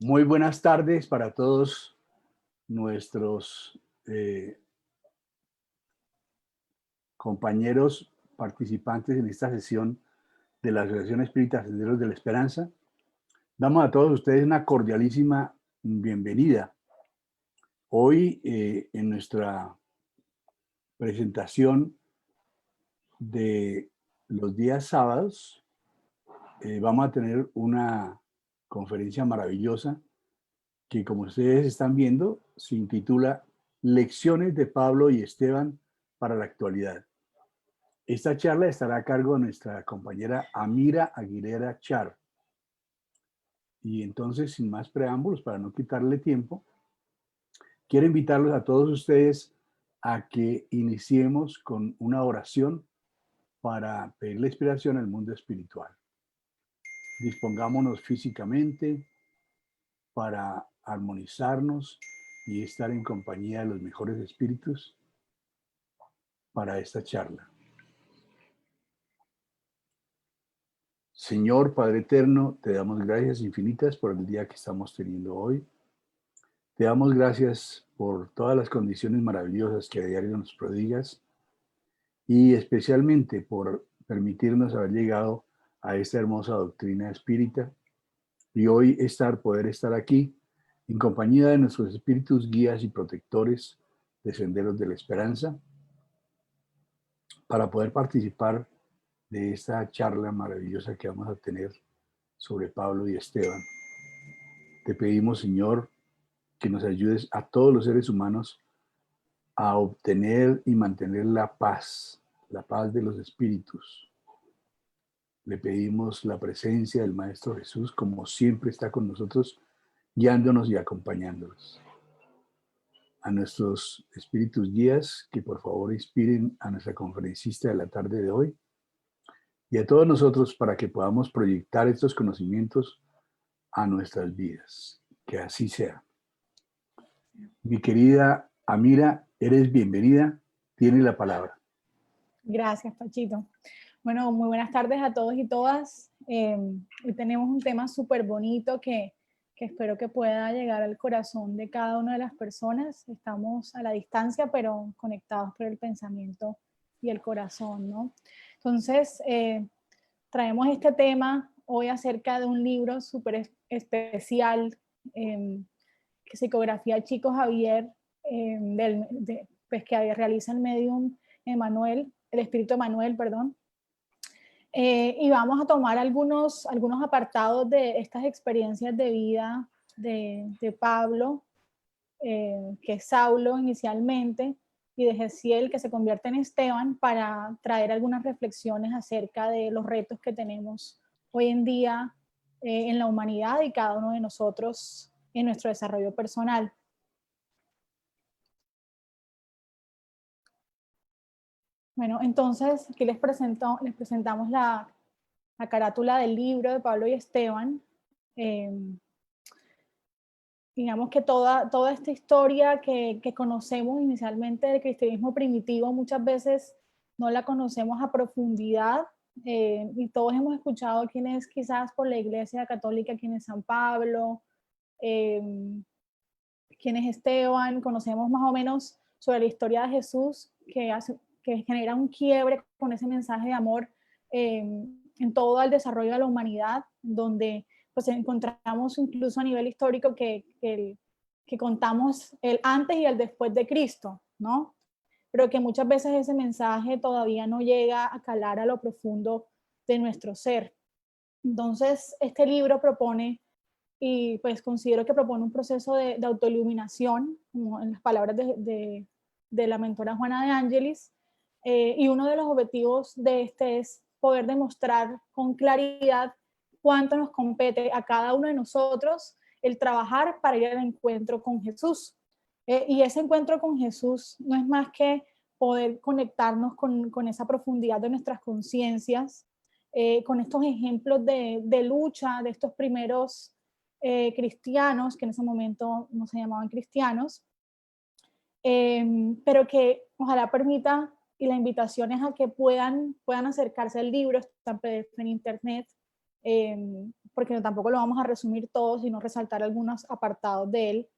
Muy buenas tardes para todos nuestros compañeros participantes en esta sesión de la Asociación Espírita Senderos de la Esperanza. Damos a todos ustedes una cordialísima bienvenida. Hoy en nuestra presentación de los días sábados vamos a tener una conferencia maravillosa que, como ustedes están viendo, se intitula Lecciones de Pablo y Esteban para la actualidad. Esta charla estará a cargo de nuestra compañera Amira Aguilera Char. Y entonces, sin más preámbulos, para no quitarle tiempo, quiero invitarlos a todos ustedes a que iniciemos con una oración para pedirle inspiración al mundo espiritual. Dispongámonos físicamente para armonizarnos y estar en compañía de los mejores espíritus para esta charla. Señor Padre Eterno, te damos gracias infinitas por el día que estamos teniendo hoy. Te damos gracias por todas las condiciones maravillosas que a diario nos prodigas y especialmente por permitirnos haber llegado a esta hermosa doctrina espírita y hoy poder estar aquí en compañía de nuestros espíritus guías y protectores de Senderos de la Esperanza para poder participar de esta charla maravillosa que vamos a tener sobre Pablo y Esteban. Te pedimos, Señor, que nos ayudes a todos los seres humanos a obtener y mantener la paz de los espíritus. Le pedimos la presencia del Maestro Jesús, como siempre está con nosotros, guiándonos y acompañándonos. A nuestros espíritus guías, que por favor inspiren a nuestra conferencista de la tarde de hoy, y a todos nosotros para que podamos proyectar estos conocimientos a nuestras vidas. Que así sea. Mi querida Amira, eres bienvenida. Tiene la palabra. Gracias, Pachito. Bueno, muy buenas tardes a todos y todas. Hoy tenemos un tema súper bonito que espero que pueda llegar al corazón de cada una de las personas. Estamos a la distancia, pero conectados por el pensamiento y el corazón, ¿no? Entonces, traemos este tema hoy acerca de un libro súper especial que psicografía Chico Javier, pues que realiza el medium Emanuel, el espíritu Emanuel, perdón. Y vamos a tomar algunos apartados de estas experiencias de vida de Pablo, que es Saulo inicialmente, y de Gesiel, que se convierte en Esteban, para traer algunas reflexiones acerca de los retos que tenemos hoy en día en la humanidad y cada uno de nosotros en nuestro desarrollo personal. Bueno, entonces aquí les presentamos la carátula del libro de Pablo y Esteban. Digamos que toda esta historia que conocemos inicialmente del cristianismo primitivo, muchas veces no la conocemos a profundidad, y todos hemos escuchado quién es quizás por la Iglesia Católica, quién es San Pablo, quién es Esteban, conocemos más o menos sobre la historia de Jesús, que genera un quiebre con ese mensaje de amor en todo el desarrollo de la humanidad, donde pues encontramos incluso a nivel histórico que contamos el antes y el después de Cristo, ¿no? Pero que muchas veces ese mensaje todavía no llega a calar a lo profundo de nuestro ser. Entonces, este libro propone, y pues considero que propone un proceso de autoiluminación, como en las palabras de la mentora Juana de Ángelis, y uno de los objetivos de este es poder demostrar con claridad cuánto nos compete a cada uno de nosotros el trabajar para ir al encuentro con Jesús. Y ese encuentro con Jesús no es más que poder conectarnos con esa profundidad de nuestras conciencias, con estos ejemplos de lucha de estos primeros cristianos, que en ese momento no se llamaban cristianos, pero que ojalá permita, y la invitación es a que puedan acercarse al libro, está en PDF en internet, porque tampoco lo vamos a resumir todo, sino resaltar algunos apartados de él,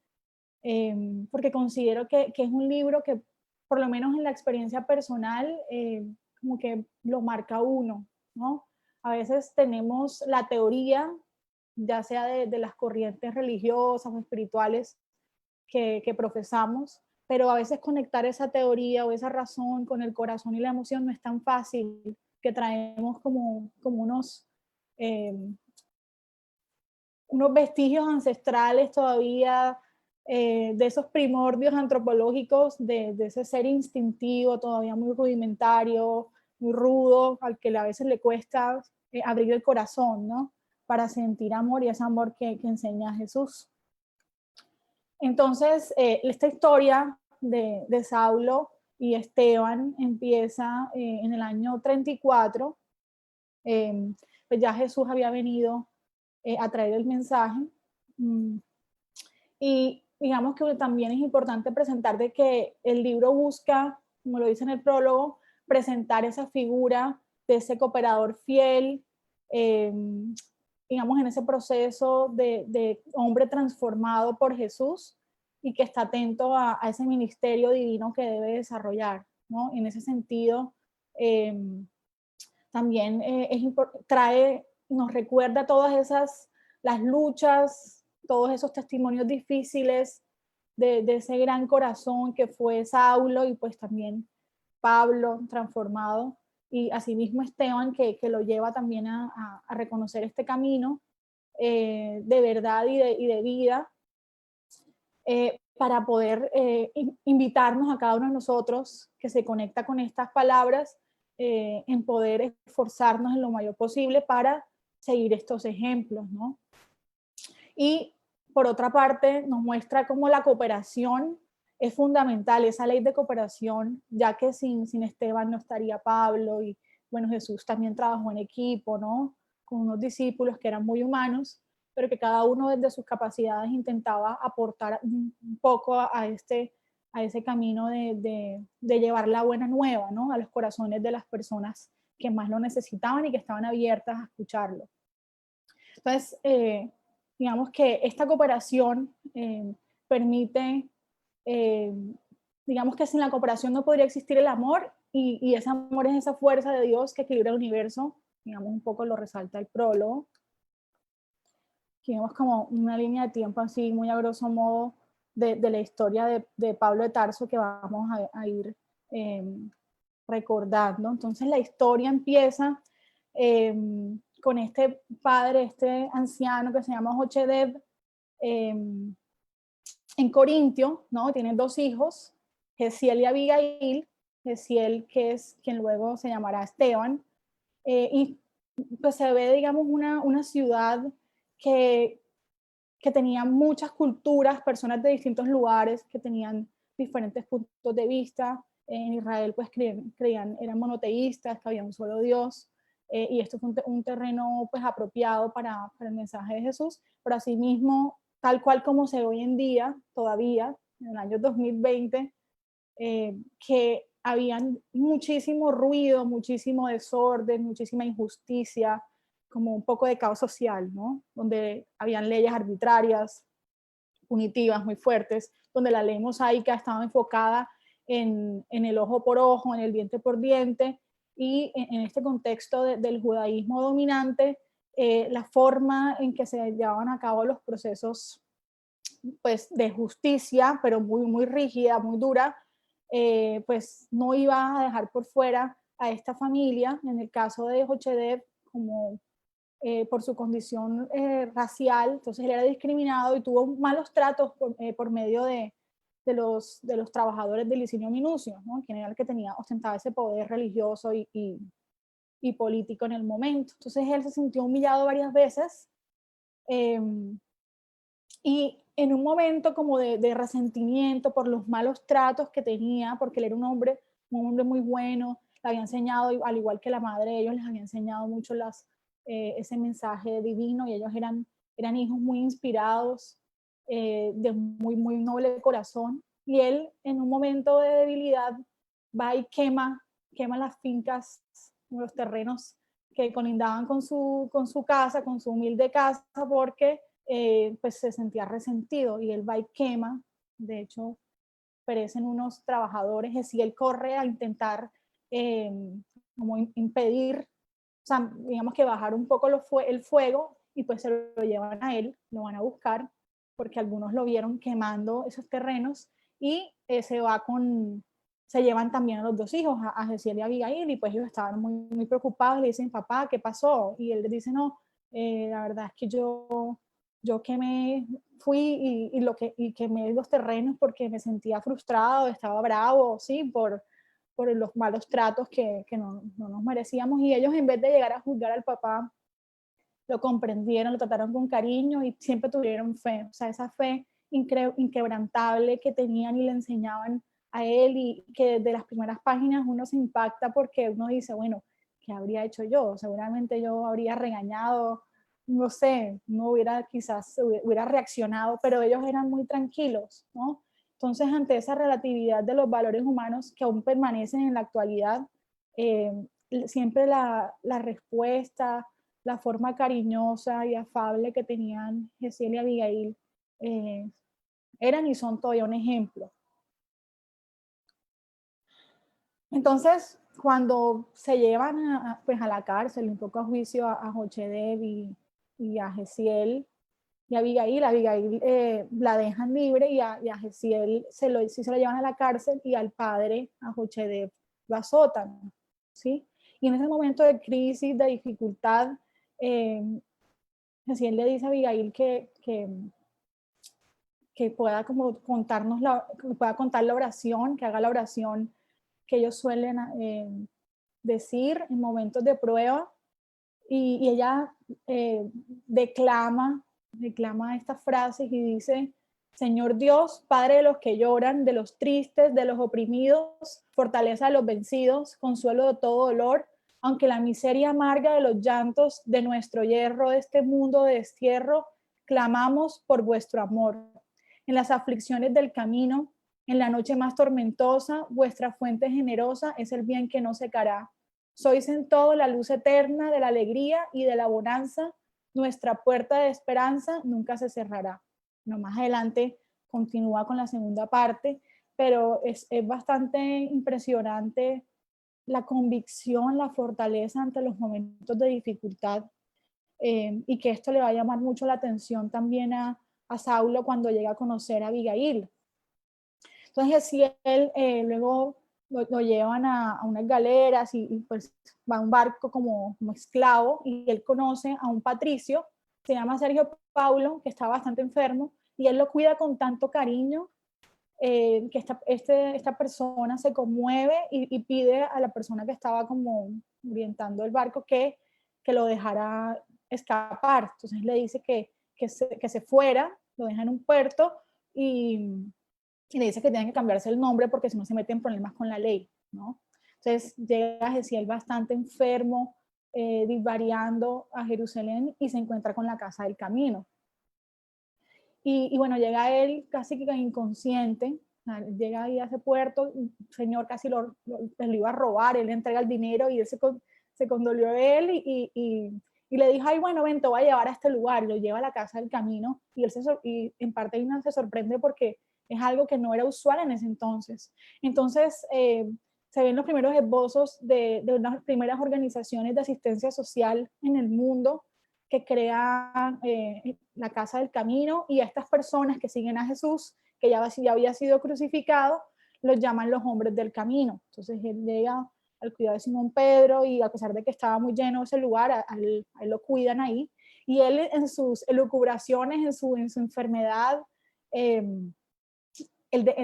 porque considero que es un libro que, por lo menos en la experiencia personal, como que lo marca uno, ¿no? A veces tenemos la teoría, ya sea de las corrientes religiosas o espirituales que profesamos, pero a veces conectar esa teoría o esa razón con el corazón y la emoción no es tan fácil, que traemos como eh, unos vestigios ancestrales todavía, de esos primordios antropológicos, de ese ser instintivo todavía muy rudimentario, muy rudo, al que a veces le cuesta abrir el corazón, ¿no? Para sentir amor, y ese amor que enseña Jesús. Entonces, esta historia de Saulo y Esteban empieza en el año 34. Pues ya Jesús había venido a traer el mensaje. Y digamos que también es importante presentar de que el libro busca, como lo dice en el prólogo, presentar esa figura de ese cooperador fiel, digamos, en ese proceso de hombre transformado por Jesús y que está atento a ese ministerio divino que debe desarrollar, ¿no? En ese sentido, también nos recuerda todas las luchas, todos esos testimonios difíciles de ese gran corazón que fue Saulo, y pues también Pablo transformado, y asimismo Esteban, que lo lleva también a reconocer este camino de verdad y de vida, para poder invitarnos a cada uno de nosotros que se conecta con estas palabras, en poder esforzarnos en lo mayor posible para seguir estos ejemplos, ¿no? Y por otra parte, nos muestra cómo la cooperación es fundamental, esa ley de cooperación, ya que sin Esteban no estaría Pablo, y bueno, Jesús también trabajó en equipo, ¿no? Con unos discípulos que eran muy humanos, pero que cada uno desde sus capacidades intentaba aportar un poco a ese camino de llevar la buena nueva, ¿no? A los corazones de las personas que más lo necesitaban y que estaban abiertas a escucharlo. Entonces, digamos que esta cooperación permite, eh, digamos que sin la cooperación no podría existir el amor, y ese amor es esa fuerza de Dios que equilibra el universo, digamos, un poco lo resalta el prólogo. Aquí vemos como una línea de tiempo así, muy a grosso modo, de la historia de Pablo de Tarso, que vamos a ir recordando. Entonces la historia empieza con este padre, este anciano que se llama Jochedeb, en Corintio, ¿no? Tienen dos hijos, Gesiel y Abigail. Gesiel, que es quien luego se llamará Esteban, y pues se ve, digamos, una ciudad que tenía muchas culturas, personas de distintos lugares que tenían diferentes puntos de vista. En Israel pues creían, eran monoteístas, que había un solo Dios, y esto fue un terreno pues apropiado para el mensaje de Jesús, pero asimismo, tal cual como se ve hoy en día, todavía, en el año 2020, que habían muchísimo ruido, muchísimo desorden, muchísima injusticia, como un poco de caos social, ¿no? Donde habían leyes arbitrarias, punitivas, muy fuertes, donde la ley mosaica estaba enfocada en el ojo por ojo, en el diente por diente, y en este contexto del judaísmo dominante, la forma en que se llevaban a cabo los procesos pues, de justicia, pero muy, muy rígida, muy dura, pues no iba a dejar por fuera a esta familia. En el caso de Jochedeb, como por su condición racial, entonces él era discriminado y tuvo malos tratos por medio de los trabajadores del Licinio Minucio, ¿no? Quien era el que ostentaba ese poder religioso y político en el momento. Entonces él se sintió humillado varias veces, y en un momento como de resentimiento por los malos tratos que tenía, porque él era un hombre muy bueno, le había enseñado, al igual que la madre de ellos, les había enseñado mucho ese mensaje divino, y ellos eran hijos muy inspirados, de muy noble corazón, y él en un momento de debilidad va y quema las fincas, los terrenos que colindaban con su casa, con su humilde casa, porque pues se sentía resentido, y él va y quema. De hecho, perecen unos trabajadores, y él corre a intentar eh, como impedir, o sea, digamos que bajar un poco el fuego, y pues se lo llevan a él, lo van a buscar, porque algunos lo vieron quemando esos terrenos, y se llevan también a los dos hijos, a Jezeel y a Abigail, y pues ellos estaban muy, muy preocupados, le dicen, papá, ¿qué pasó? Y él les dice, no, la verdad es que yo quemé, fui y quemé los terrenos porque me sentía frustrado, estaba bravo, ¿sí? Por los malos tratos que no nos merecíamos, y ellos, en vez de llegar a juzgar al papá, lo comprendieron, lo trataron con cariño y siempre tuvieron fe, o sea, esa fe inquebrantable que tenían y le enseñaban a él, y que desde las primeras páginas uno se impacta, porque uno dice, bueno, ¿qué habría hecho yo? Seguramente yo habría regañado, no sé, no hubiera, quizás hubiera reaccionado, pero ellos eran muy tranquilos, ¿no? Entonces, ante esa relatividad de los valores humanos que aún permanecen en la actualidad, eh, siempre la respuesta, la forma cariñosa y afable que tenían Jezeel y Abigail, eh, eran y son todavía un ejemplo. Entonces, cuando se llevan pues a la cárcel, un poco a juicio a Jochedeb y a Jezeel y a Abigail, la dejan libre, y a Jezeel sí se lo llevan a la cárcel, y al padre, a Jochedeb, lo azotan, ¿sí? Y en ese momento de crisis, de dificultad, eh, Jezeel le dice a Abigail que pueda como contarnos que pueda contar la oración, que haga la oración que ellos suelen decir en momentos de prueba, y ella declama estas frases y dice: Señor Dios, Padre de los que lloran, de los tristes, de los oprimidos, fortaleza de los vencidos, consuelo de todo dolor, aunque la miseria amarga de los llantos de nuestro hierro, de este mundo de destierro, clamamos por vuestro amor. En las aflicciones del camino, en la noche más tormentosa, vuestra fuente generosa es el bien que no secará. Sois en todo la luz eterna de la alegría y de la bonanza. Nuestra puerta de esperanza nunca se cerrará. No, más adelante continúa con la segunda parte, pero es bastante impresionante la convicción, la fortaleza ante los momentos de dificultad, y que esto le va a llamar mucho la atención también a Saulo cuando llega a conocer a Abigail. Entonces, si él luego lo llevan a unas galeras, y pues va a un barco como esclavo, y él conoce a un patricio, se llama Sergio Paulo, que está bastante enfermo, y él lo cuida con tanto cariño, que esta persona se conmueve y pide a la persona que estaba como orientando el barco que lo dejara escapar. Entonces le dice que se fuera, lo deja en un puerto, y le dice que tienen que cambiarse el nombre porque si no se meten problemas con la ley, ¿no? Entonces llega Jezeel bastante enfermo, disvariando a Jerusalén, y se encuentra con la casa del camino. Y bueno, llega él casi que inconsciente, llega ahí a ese puerto, el señor casi lo iba a robar, él le entrega el dinero, y él se condolió de él, y le dijo, ay, bueno, ven, te voy a llevar a este lugar, y lo lleva a la casa del camino, y él y en parte Ina se sorprende porque es algo que no era usual en ese entonces. Entonces, se ven los primeros esbozos de unas primeras organizaciones de asistencia social en el mundo, que crean la Casa del Camino, y a estas personas que siguen a Jesús, que ya había sido crucificado, los llaman los hombres del camino. Entonces él llega al cuidado de Simón Pedro, y a pesar de que estaba muy lleno ese lugar, a él lo cuidan ahí, y él en sus elucubraciones, en su enfermedad, él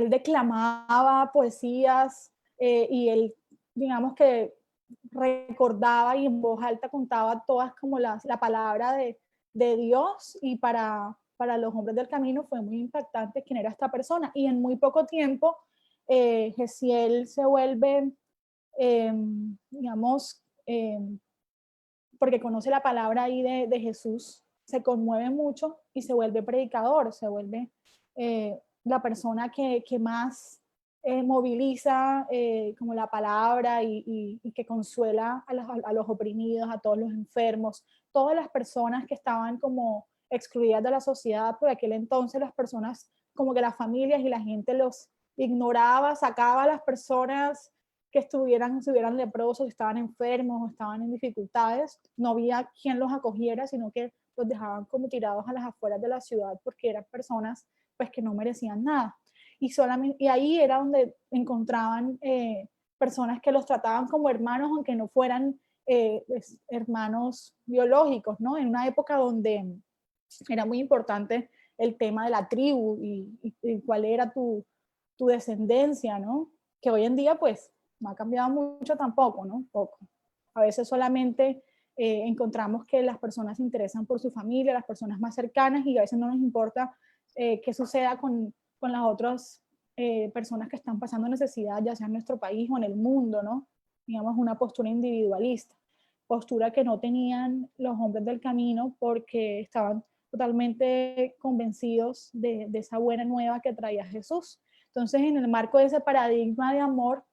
declamaba poesías, y él, digamos que recordaba y en voz alta contaba todas como la palabra de Dios, y para los hombres del camino fue muy impactante quién era esta persona, y en muy poco tiempo Jezeel se vuelve, digamos, porque conoce la palabra ahí de Jesús, se conmueve mucho y se vuelve predicador, se vuelve la persona que más moviliza como la palabra y que consuela a los oprimidos, a todos los enfermos, todas las personas que estaban como excluidas de la sociedad. Por aquel entonces las personas, como que las familias y la gente los ignoraba, sacaba a las personas que estuvieran leprosos, estaban enfermos o estaban en dificultades. No había quien los acogiera, sino que los dejaban como tirados a las afueras de la ciudad porque eran personas pues que no merecían nada. Y ahí era donde encontraban personas que los trataban como hermanos, aunque no fueran pues, hermanos biológicos, ¿no? En una época donde era muy importante el tema de la tribu y cuál era tu descendencia, ¿no? Que hoy en día, pues, no ha cambiado mucho tampoco, ¿no? Poco. A veces solamente encontramos que las personas se interesan por su familia, las personas más cercanas, y a veces no nos importa qué suceda con las otras personas que están pasando necesidad, ya sea en nuestro país o en el mundo, ¿no? Digamos, una postura individualista, postura que no tenían los hombres del camino porque estaban totalmente convencidos de esa buena nueva que traía Jesús. Entonces, en el marco de ese paradigma de amor,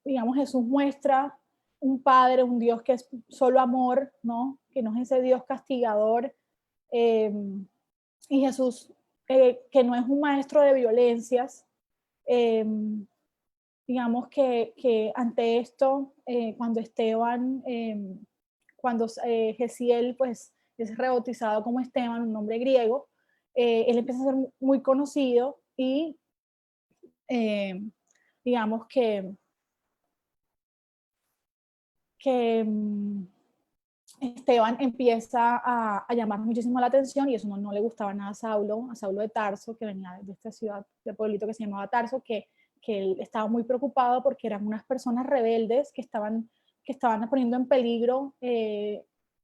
digamos, Jesús muestra un Padre, un Dios que es solo amor, ¿no? Que no es ese Dios castigador. Y Jesús, que no es un maestro de violencias, eh, digamos que ante esto, cuando Esteban, cuando Gesiel pues es rebautizado como Esteban, un nombre griego, él empieza a ser muy conocido y eh, digamos que Esteban empieza a llamar muchísimo la atención y eso no le gustaba nada a Saulo de Tarso, que venía de esta ciudad, de pueblito que se llamaba Tarso, que él estaba muy preocupado porque eran unas personas rebeldes que estaban poniendo en peligro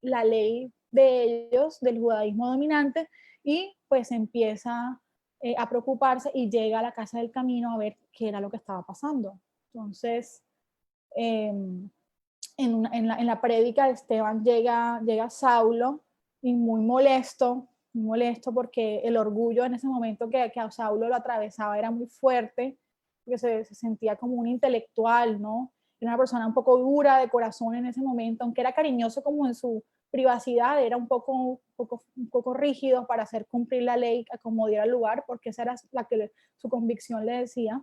la ley de ellos, del judaísmo dominante, y pues empieza a preocuparse y llega a la casa del camino a ver qué era lo que estaba pasando. Entonces, eh, en la prédica de Esteban llega Saulo y muy molesto porque el orgullo en ese momento que a Saulo lo atravesaba era muy fuerte, porque se sentía como un intelectual, ¿no? Era una persona un poco dura de corazón en ese momento, aunque era cariñoso como en su privacidad, era un poco rígido para hacer cumplir la ley a como diera lugar, porque esa era la que su convicción le decía.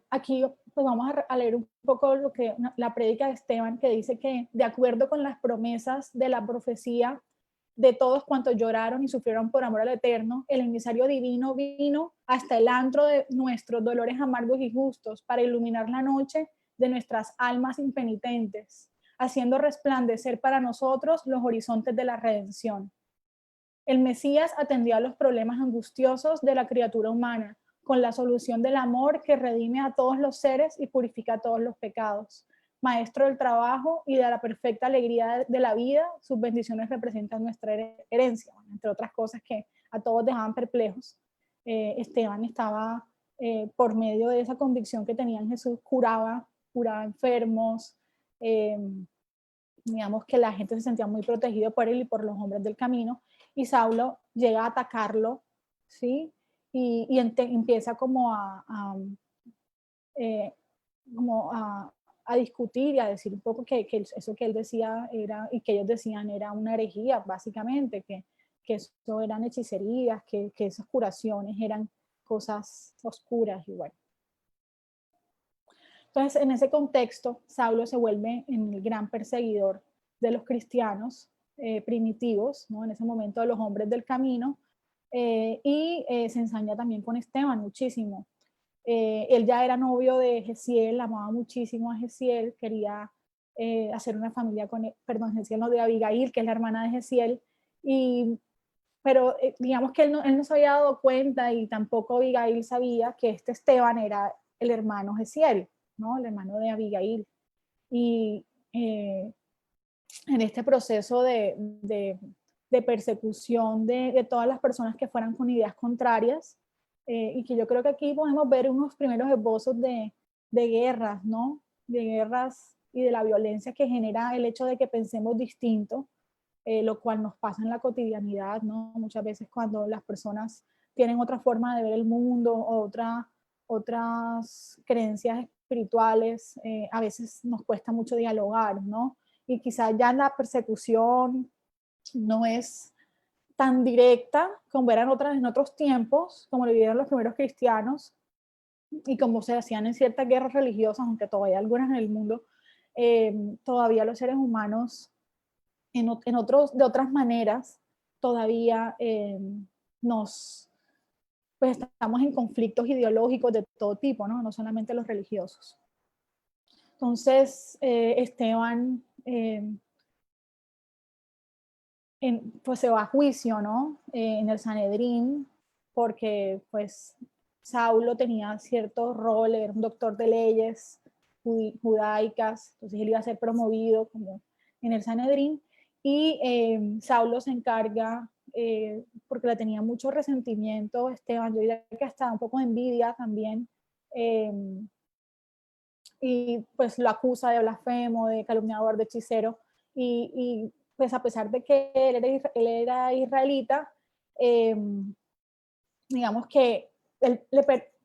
Aquí pues vamos a leer un poco la prédica de Esteban, que dice que de acuerdo con las promesas de la profecía de todos cuantos lloraron y sufrieron por amor al Eterno, el emisario divino vino hasta el antro de nuestros dolores amargos y justos para iluminar la noche de nuestras almas impenitentes, haciendo resplandecer para nosotros los horizontes de la redención. El Mesías atendió a los problemas angustiosos de la criatura humana con la solución del amor que redime a todos los seres y purifica todos los pecados. Maestro del trabajo y de la perfecta alegría de la vida, sus bendiciones representan nuestra herencia, entre otras cosas que a todos dejaban perplejos. Esteban estaba, por medio de esa convicción que tenía en Jesús, curaba enfermos, digamos que la gente se sentía muy protegido por él y por los hombres del camino, y Saulo llega a atacarlo, ¿sí? Empieza eh, como a discutir y a decir un poco que eso que él decía era, y que ellos decían era una herejía, básicamente, que eso eran hechicerías, que esas curaciones eran cosas oscuras y bueno. Entonces, en ese contexto, Saulo se vuelve el gran perseguidor de los cristianos primitivos, ¿no? En ese momento de los hombres del camino, y se ensaña también con Esteban muchísimo. Él ya era novio de Gesiel, amaba muchísimo a Gesiel, quería hacer una familia con él, perdón, Gesiel no, de Abigail, que es la hermana de Gesiel, pero digamos que él no se había dado cuenta y tampoco Abigail sabía que este Esteban era el hermano Gesiel, ¿no? El hermano de Abigail. Y en este proceso de persecución de todas las personas que fueran con ideas contrarias, y que yo creo que aquí podemos ver unos primeros esbozos de guerras, ¿no? De guerras y de la violencia que genera el hecho de que pensemos distinto, lo cual nos pasa en la cotidianidad, ¿no? Muchas veces cuando las personas tienen otra forma de ver el mundo, otras creencias espirituales, a veces nos cuesta mucho dialogar, ¿no? Y quizás ya la persecución no es tan directa como eran en otros tiempos, como lo vivieron los primeros cristianos, y como se hacían en ciertas guerras religiosas, aunque todavía hay algunas en el mundo, todavía los seres humanos de otras maneras todavía pues estamos en conflictos ideológicos de todo tipo, ¿no? No solamente los religiosos. Entonces, Esteban pues se va a juicio, ¿no? En el Sanedrín, porque pues Saulo tenía cierto rol, era un doctor de leyes judaicas, entonces él iba a ser promovido como en el Sanedrín, y Saulo se encarga, porque le tenía mucho resentimiento Esteban, yo diría que hasta un poco de envidia también, y pues lo acusa de blasfemo, de calumniador, de hechicero, y pues a pesar de que él era israelita, digamos que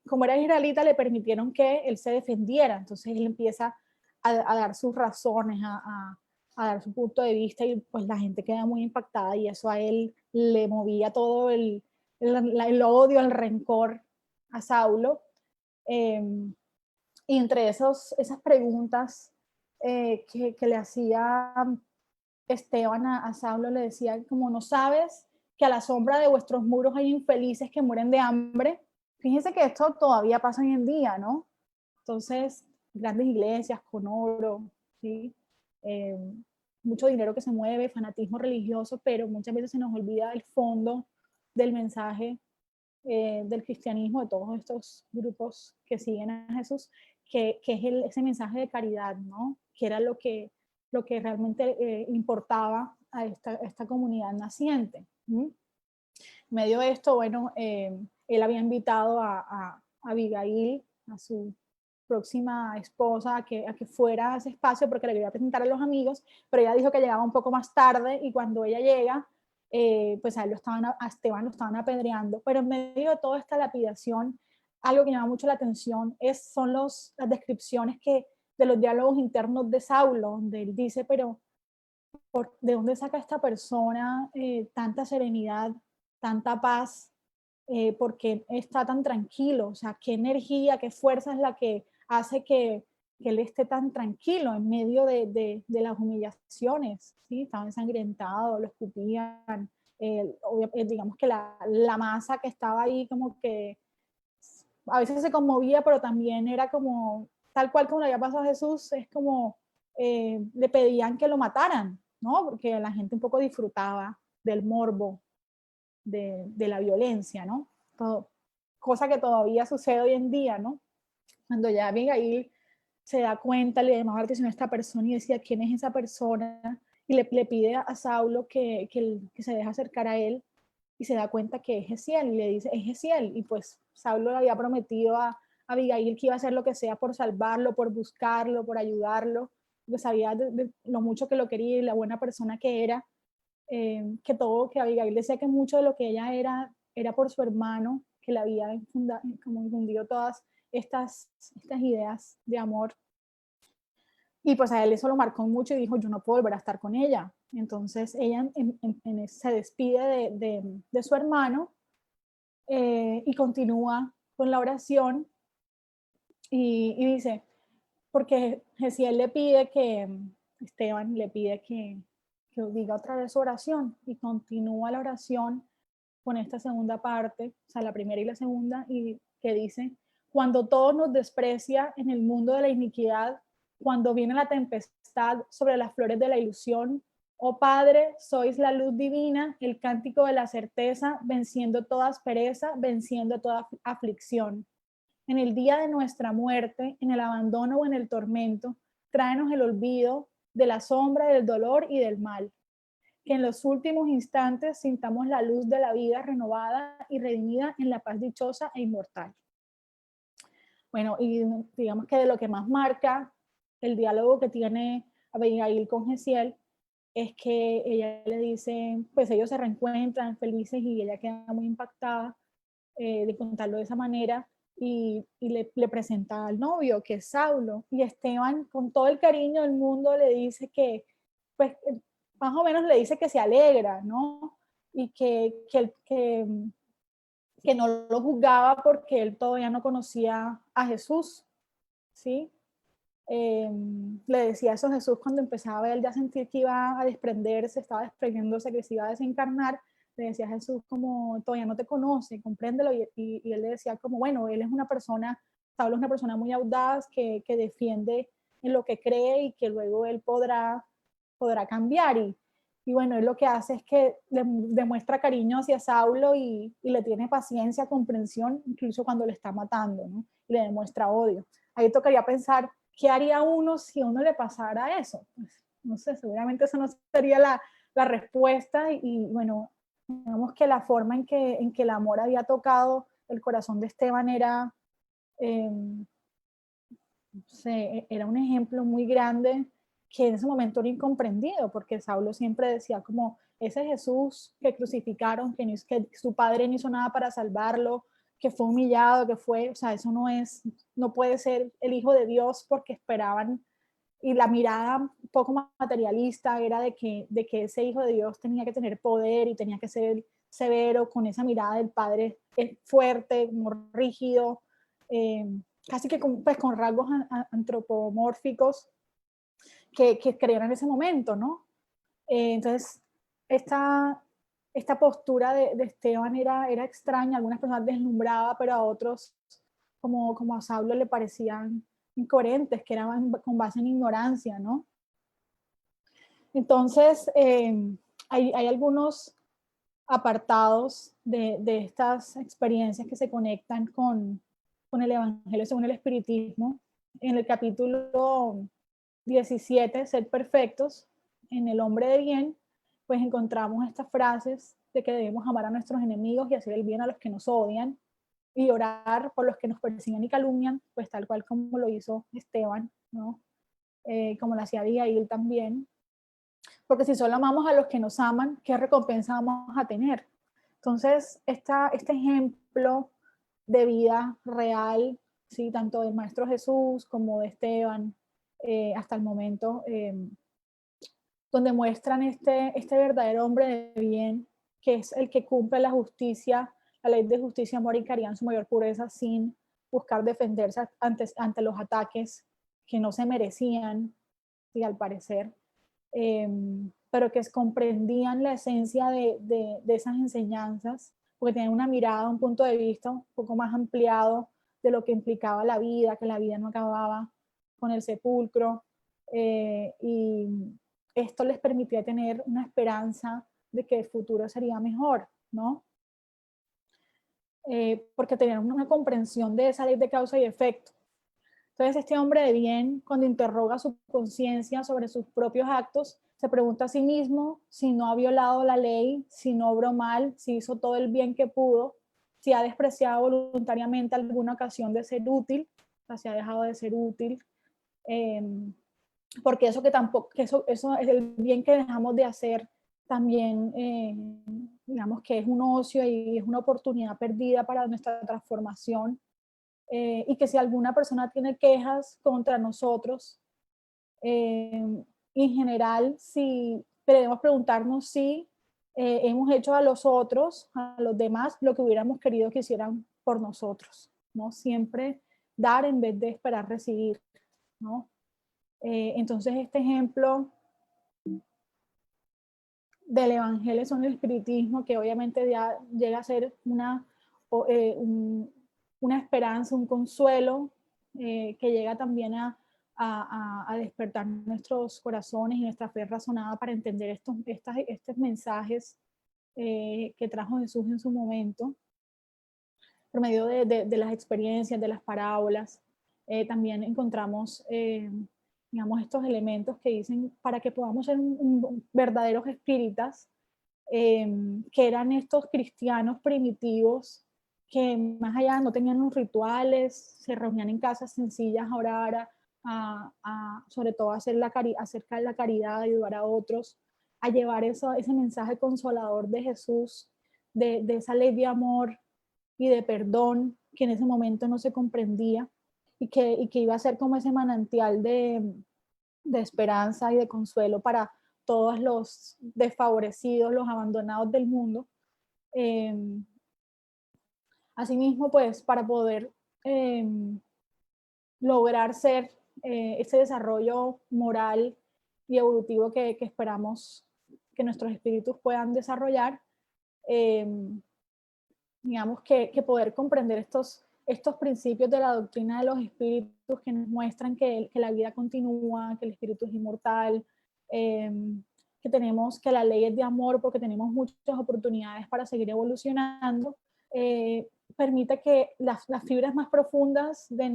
como era israelita, le permitieron que él se defendiera. Entonces él empieza a dar sus razones, a dar su punto de vista, y pues la gente queda muy impactada, y eso a él le movía todo el odio, el rencor a Saulo. Y entre esas preguntas que le hacía Esteban a Saulo, le decía como, ¿no sabes que a la sombra de vuestros muros hay infelices que mueren de hambre? Fíjense que esto todavía pasa hoy en día, ¿no? Entonces, grandes iglesias con oro, ¿sí? Eh, mucho dinero que se mueve, fanatismo religioso, pero muchas veces se nos olvida el fondo del mensaje del cristianismo, de todos estos grupos que siguen a Jesús, que es ese mensaje de caridad, ¿no? Que era lo que realmente importaba a esta comunidad naciente. En medio de esto, bueno, él había invitado a Abigail, a su próxima esposa, a que fuera a ese espacio porque le quería presentar a los amigos, pero ella dijo que llegaba un poco más tarde, y cuando ella llega, pues a Esteban lo estaban apedreando. Pero en medio de toda esta lapidación, algo que llama mucho la atención son las descripciones de los diálogos internos de Saulo, donde él dice, pero ¿de dónde saca esta persona tanta serenidad, tanta paz? ¿Por qué está tan tranquilo? O sea, ¿qué energía, qué fuerza es la que hace que él esté tan tranquilo en medio de las humillaciones? ¿Sí? Estaba ensangrentado, lo escupían, digamos que la masa que estaba ahí como que a veces se conmovía, pero también era como, tal cual como le había pasado a Jesús, es como le pedían que lo mataran, ¿no? Porque la gente un poco disfrutaba del morbo, de la violencia, ¿no? Cosa que todavía sucede hoy en día, ¿no? Cuando ya Abigail se da cuenta, le llamaba la atención a esta persona y decía, ¿quién es esa persona? Y le pide a Saulo que se deje acercar a él, y se da cuenta que es Gesiel, y le dice, es Gesiel, y pues Saulo le había prometido a Abigail que iba a hacer lo que sea por salvarlo, por buscarlo, por ayudarlo, porque sabía de lo mucho que lo quería y la buena persona que era, que Abigail decía que mucho de lo que ella era por su hermano, que le había como infundido todas estas ideas de amor. Y pues a él eso lo marcó mucho, y dijo, yo no puedo volver a estar con ella. Entonces ella se despide de su hermano, y continúa con la oración, y dice, porque Gesiel le pide Esteban le pide que diga otra vez su oración, y continúa la oración con esta segunda parte, o sea, la primera y la segunda, y que dice, cuando todo nos desprecia en el mundo de la iniquidad, cuando viene la tempestad sobre las flores de la ilusión, oh Padre, sois la luz divina, el cántico de la certeza, venciendo toda aspereza, venciendo toda aflicción. En el día de nuestra muerte, en el abandono o en el tormento, tráenos el olvido de la sombra, del dolor y del mal. Que en los últimos instantes sintamos la luz de la vida renovada y redimida en la paz dichosa e inmortal. Bueno, y digamos que de lo que más marca el diálogo que tiene Abigail con Gesiel es que ella le dice, pues ellos se reencuentran felices, y ella queda muy impactada, de contarlo de esa manera, y le presenta al novio, que es Saulo, y Esteban, con todo el cariño del mundo, le dice que, pues, más o menos le dice que se alegra, ¿no? Y que no lo juzgaba porque él todavía no conocía a Jesús, ¿sí? Le decía eso a Jesús cuando empezaba él ya a sentir que iba a desprenderse, estaba desprendiéndose, que se iba a desencarnar. Le decía a Jesús como, todavía no te conoce, compréndelo, y él le decía como, bueno, él es una persona, Pablo es una persona muy audaz, que defiende en lo que cree y que luego él podrá cambiar, y bueno, él lo que hace es que le demuestra cariño hacia Saulo, y le tiene paciencia, comprensión, incluso cuando le está matando, ¿no? Y le demuestra odio. Ahí tocaría pensar, ¿qué haría uno si a uno le pasara eso? Pues, no sé, seguramente eso no sería la respuesta, y bueno, digamos que la forma en que el amor había tocado el corazón de Esteban era, no sé, era un ejemplo muy grande que en ese momento era incomprendido, porque Saulo siempre decía como, ese Jesús que crucificaron, que su padre no hizo nada para salvarlo, que fue humillado, que fue, o sea, eso no puede ser el Hijo de Dios, porque esperaban, y la mirada un poco materialista era de que ese Hijo de Dios tenía que tener poder y tenía que ser severo, con esa mirada del Padre fuerte, como rígido, eh, casi que pues, con rasgos antropomórficos que creían en ese momento, ¿no? Entonces, esta postura de Esteban era extraña, algunas personas deslumbraba, pero a otros, como a Saulo, le parecían incoherentes, que eran con base en ignorancia, ¿no? Entonces, hay algunos apartados de estas experiencias que se conectan con el Evangelio según el Espiritismo. En el capítulo 17, Ser Perfectos, en el hombre de bien, pues encontramos estas frases de que debemos amar a nuestros enemigos y hacer el bien a los que nos odian, y orar por los que nos persiguen y calumnian, pues tal cual como lo hizo Esteban, ¿no? Como lo hacía Abigail también, porque si solo amamos a los que nos aman, ¿qué recompensa vamos a tener? Entonces, este ejemplo de vida real, ¿sí? Tanto del Maestro Jesús como de Esteban, hasta el momento, donde muestran este verdadero hombre de bien, que es el que cumple la justicia, la ley de justicia, amor y caridad en su mayor pureza, sin buscar defenderse ante los ataques que no se merecían, y al parecer, eh, pero que comprendían la esencia de esas enseñanzas, porque tenían una mirada, un punto de vista un poco más ampliado de lo que implicaba la vida, que la vida no acababa con el sepulcro, y esto les permitía tener una esperanza de que el futuro sería mejor, ¿no? Porque tenían una comprensión de esa ley de causa y efecto. Entonces, este hombre de bien, cuando interroga su conciencia sobre sus propios actos, se pregunta a sí mismo si no ha violado la ley, si no obró mal, si hizo todo el bien que pudo, si ha despreciado voluntariamente alguna ocasión de ser útil, o sea, si ha dejado de ser útil, eh, porque eso que tampoco, que eso es el bien que dejamos de hacer también, digamos que es un ocio y es una oportunidad perdida para nuestra transformación, y que si alguna persona tiene quejas contra nosotros, en general, si debemos preguntarnos si hemos hecho a los otros, a los demás, lo que hubiéramos querido que hicieran por nosotros, ¿no? Siempre dar en vez de esperar recibir, ¿no? Entonces, este ejemplo del Evangelio son el espiritismo, que obviamente ya llega a ser una esperanza, un consuelo, que llega también a despertar nuestros corazones y nuestra fe razonada para entender estos mensajes que trajo Jesús en su momento, por medio de las experiencias, de las parábolas. También encontramos, digamos, estos elementos que dicen para que podamos ser verdaderos espíritas, que eran estos cristianos primitivos que más allá no tenían unos rituales, se reunían en casas sencillas a orar, sobre todo a hacer acerca de la caridad, ayudar a otros, a llevar ese mensaje consolador de Jesús, de esa ley de amor, y de perdón que en ese momento no se comprendía y que iba a ser como ese manantial de esperanza y de consuelo para todos los desfavorecidos, los abandonados del mundo. Eh, Asimismo, pues para poder eh, lograr ser ese desarrollo moral y evolutivo que esperamos que nuestros espíritus puedan desarrollar, eh, digamos que poder comprender estos principios de la doctrina de los espíritus que nos muestran que la vida continúa, que el espíritu es inmortal, eh, que la ley es de amor porque tenemos muchas oportunidades para seguir evolucionando, permite que las fibras más profundas de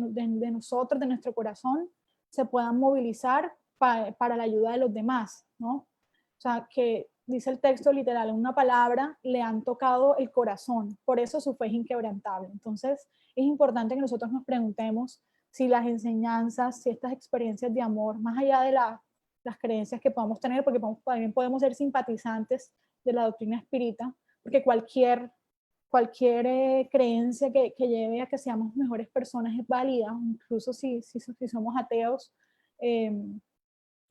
nosotros, de nuestro corazón, se puedan movilizar para la ayuda de los demás, ¿no? O sea, que dice el texto literal, en una palabra le han tocado el corazón, por eso su fe es inquebrantable. Entonces, es importante que nosotros nos preguntemos si las enseñanzas, si estas experiencias de amor, más allá de las creencias que podamos tener, porque también podemos ser simpatizantes de la doctrina espírita, porque cualquier creencia que lleve a que seamos mejores personas es válida, incluso si somos ateos.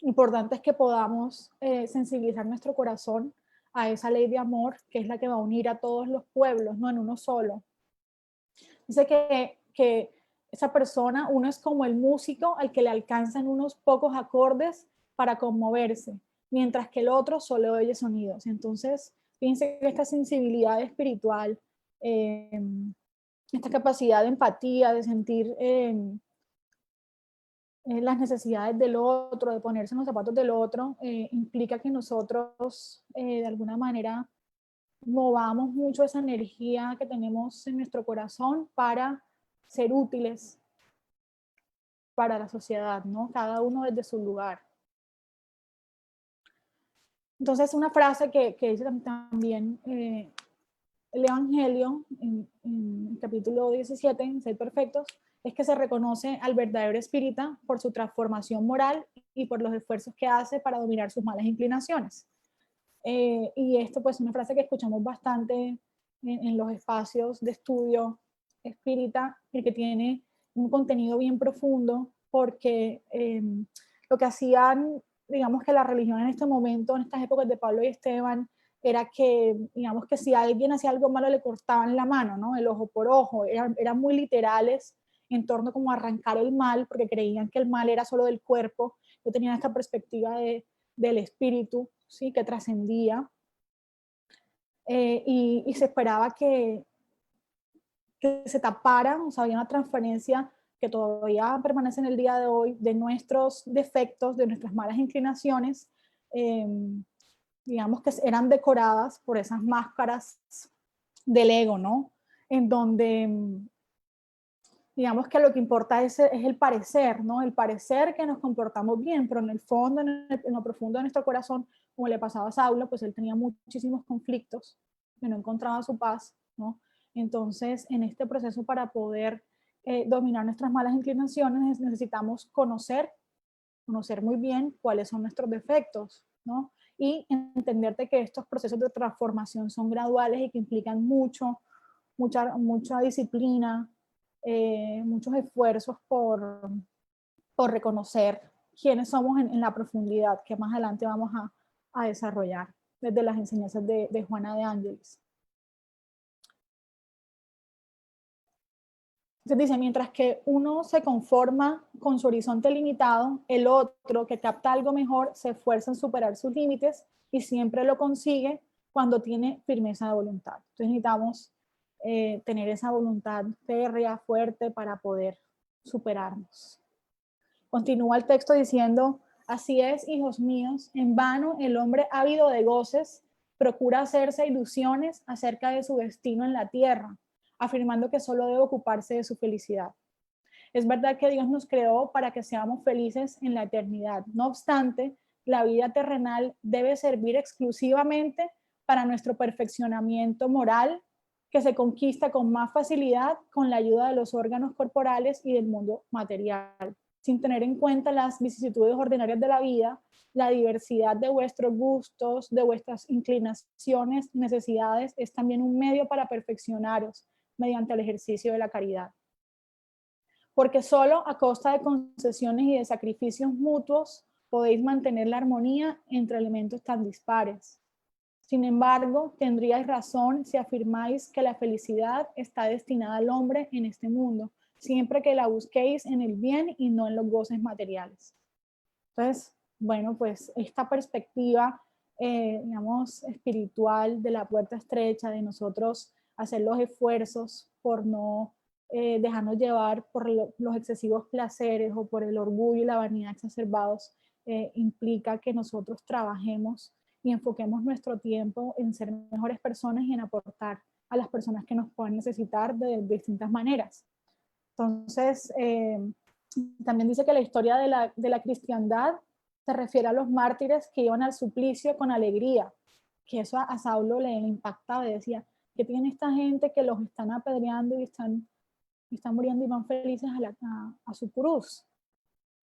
Importante es que podamos sensibilizar nuestro corazón a esa ley de amor, que es la que va a unir a todos los pueblos, no en uno solo. Dice que esa persona, uno es como el músico al que le alcanzan unos pocos acordes para conmoverse, mientras que el otro solo oye sonidos. Entonces, fíjense que esta sensibilidad espiritual, esta capacidad de empatía, de sentir las necesidades del otro, de ponerse en los zapatos del otro, implica que nosotros de alguna manera movamos mucho esa energía que tenemos en nuestro corazón para ser útiles para la sociedad, ¿no? Cada uno desde su lugar. Entonces, una frase que dice también el Evangelio, en el capítulo 17, en Ser Perfectos, es que se reconoce al verdadero espírita por su transformación moral y por los esfuerzos que hace para dominar sus malas inclinaciones. Y esto pues es una frase que escuchamos bastante en los espacios de estudio espírita y que tiene un contenido bien profundo porque lo que hacían, digamos que la religión en este momento, en estas épocas de Pablo y Esteban, era que, digamos que si alguien hacía algo malo le cortaban la mano, ¿no? El ojo por ojo, eran muy literales en torno como a arrancar el mal, porque creían que el mal era solo del cuerpo. Yo tenía esta perspectiva del espíritu, ¿sí? Que trascendía, y se esperaba que se tapara, o sea, había una transferencia que todavía permanece en el día de hoy de nuestros defectos, de nuestras malas inclinaciones, digamos que eran decoradas por esas máscaras del ego, ¿no? En donde digamos que lo que importa es el parecer, ¿no? El parecer que nos comportamos bien, pero en el fondo, en lo profundo de nuestro corazón, como le pasaba a Saulo, pues él tenía muchísimos conflictos, que no encontraba su paz, ¿no? Entonces, en este proceso para poder dominar nuestras malas inclinaciones, necesitamos conocer muy bien cuáles son nuestros defectos, ¿no? Y entenderte que estos procesos de transformación son graduales y que implican mucha disciplina, muchos esfuerzos por reconocer quiénes somos en la profundidad, que más adelante vamos a desarrollar desde las enseñanzas de Juana de Ángeles. Entonces dice, mientras que uno se conforma con su horizonte limitado, el otro que capta algo mejor se esfuerza en superar sus límites y siempre lo consigue cuando tiene firmeza de voluntad. Entonces necesitamos tener esa voluntad férrea, fuerte para poder superarnos. Continúa el texto diciendo, así es, hijos míos, en vano el hombre ávido de goces procura hacerse ilusiones acerca de su destino en la tierra, afirmando que solo debe ocuparse de su felicidad. Es verdad que Dios nos creó para que seamos felices en la eternidad. No obstante, la vida terrenal debe servir exclusivamente para nuestro perfeccionamiento moral, que se conquista con más facilidad con la ayuda de los órganos corporales y del mundo material, sin tener en cuenta las vicisitudes ordinarias de la vida, la diversidad de vuestros gustos, de vuestras inclinaciones, necesidades, es también un medio para perfeccionaros, mediante el ejercicio de la caridad. Porque solo a costa de concesiones y de sacrificios mutuos podéis mantener la armonía entre elementos tan dispares. Sin embargo, tendríais razón si afirmáis que la felicidad está destinada al hombre en este mundo, siempre que la busquéis en el bien y no en los goces materiales. Entonces, bueno, pues esta perspectiva, digamos, espiritual de la puerta estrecha, de nosotros hacer los esfuerzos por no dejarnos llevar por los excesivos placeres o por el orgullo y la vanidad exacerbados, implica que nosotros trabajemos y enfoquemos nuestro tiempo en ser mejores personas y en aportar a las personas que nos puedan necesitar de distintas maneras. Entonces, también dice que la historia de la cristiandad se refiere a los mártires que iban al suplicio con alegría, que eso a Saulo le impactaba y decía, ¿qué tiene esta gente que los están apedreando y están muriendo y van felices a su cruz?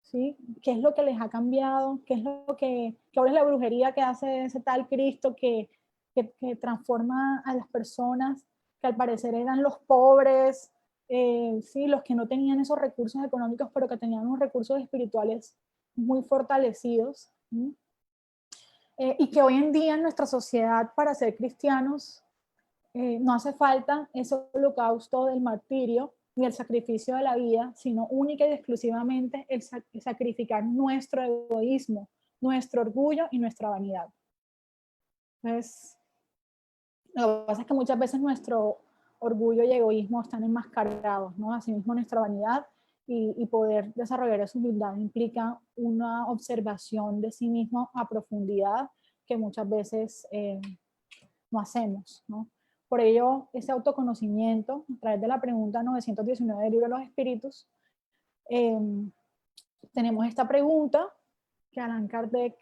¿Sí? ¿Qué es lo que les ha cambiado? ¿Qué es lo que ahora es la brujería que hace ese tal Cristo que transforma a las personas que al parecer eran los pobres, sí, los que no tenían esos recursos económicos, pero que tenían unos recursos espirituales muy fortalecidos? ¿Sí? Y que hoy en día en nuestra sociedad, para ser cristianos, no hace falta ese holocausto del martirio ni el sacrificio de la vida, sino única y exclusivamente el sacrificar nuestro egoísmo, nuestro orgullo y nuestra vanidad. Entonces, lo que pasa es que muchas veces nuestro orgullo y egoísmo están enmascarados, ¿no? Asimismo nuestra vanidad, y poder desarrollar esa humildad implica una observación de sí mismo a profundidad que muchas veces no hacemos, ¿no? Por ello, ese autoconocimiento, a través de la pregunta 919 del Libro de los Espíritus, tenemos esta pregunta que Allan Kardec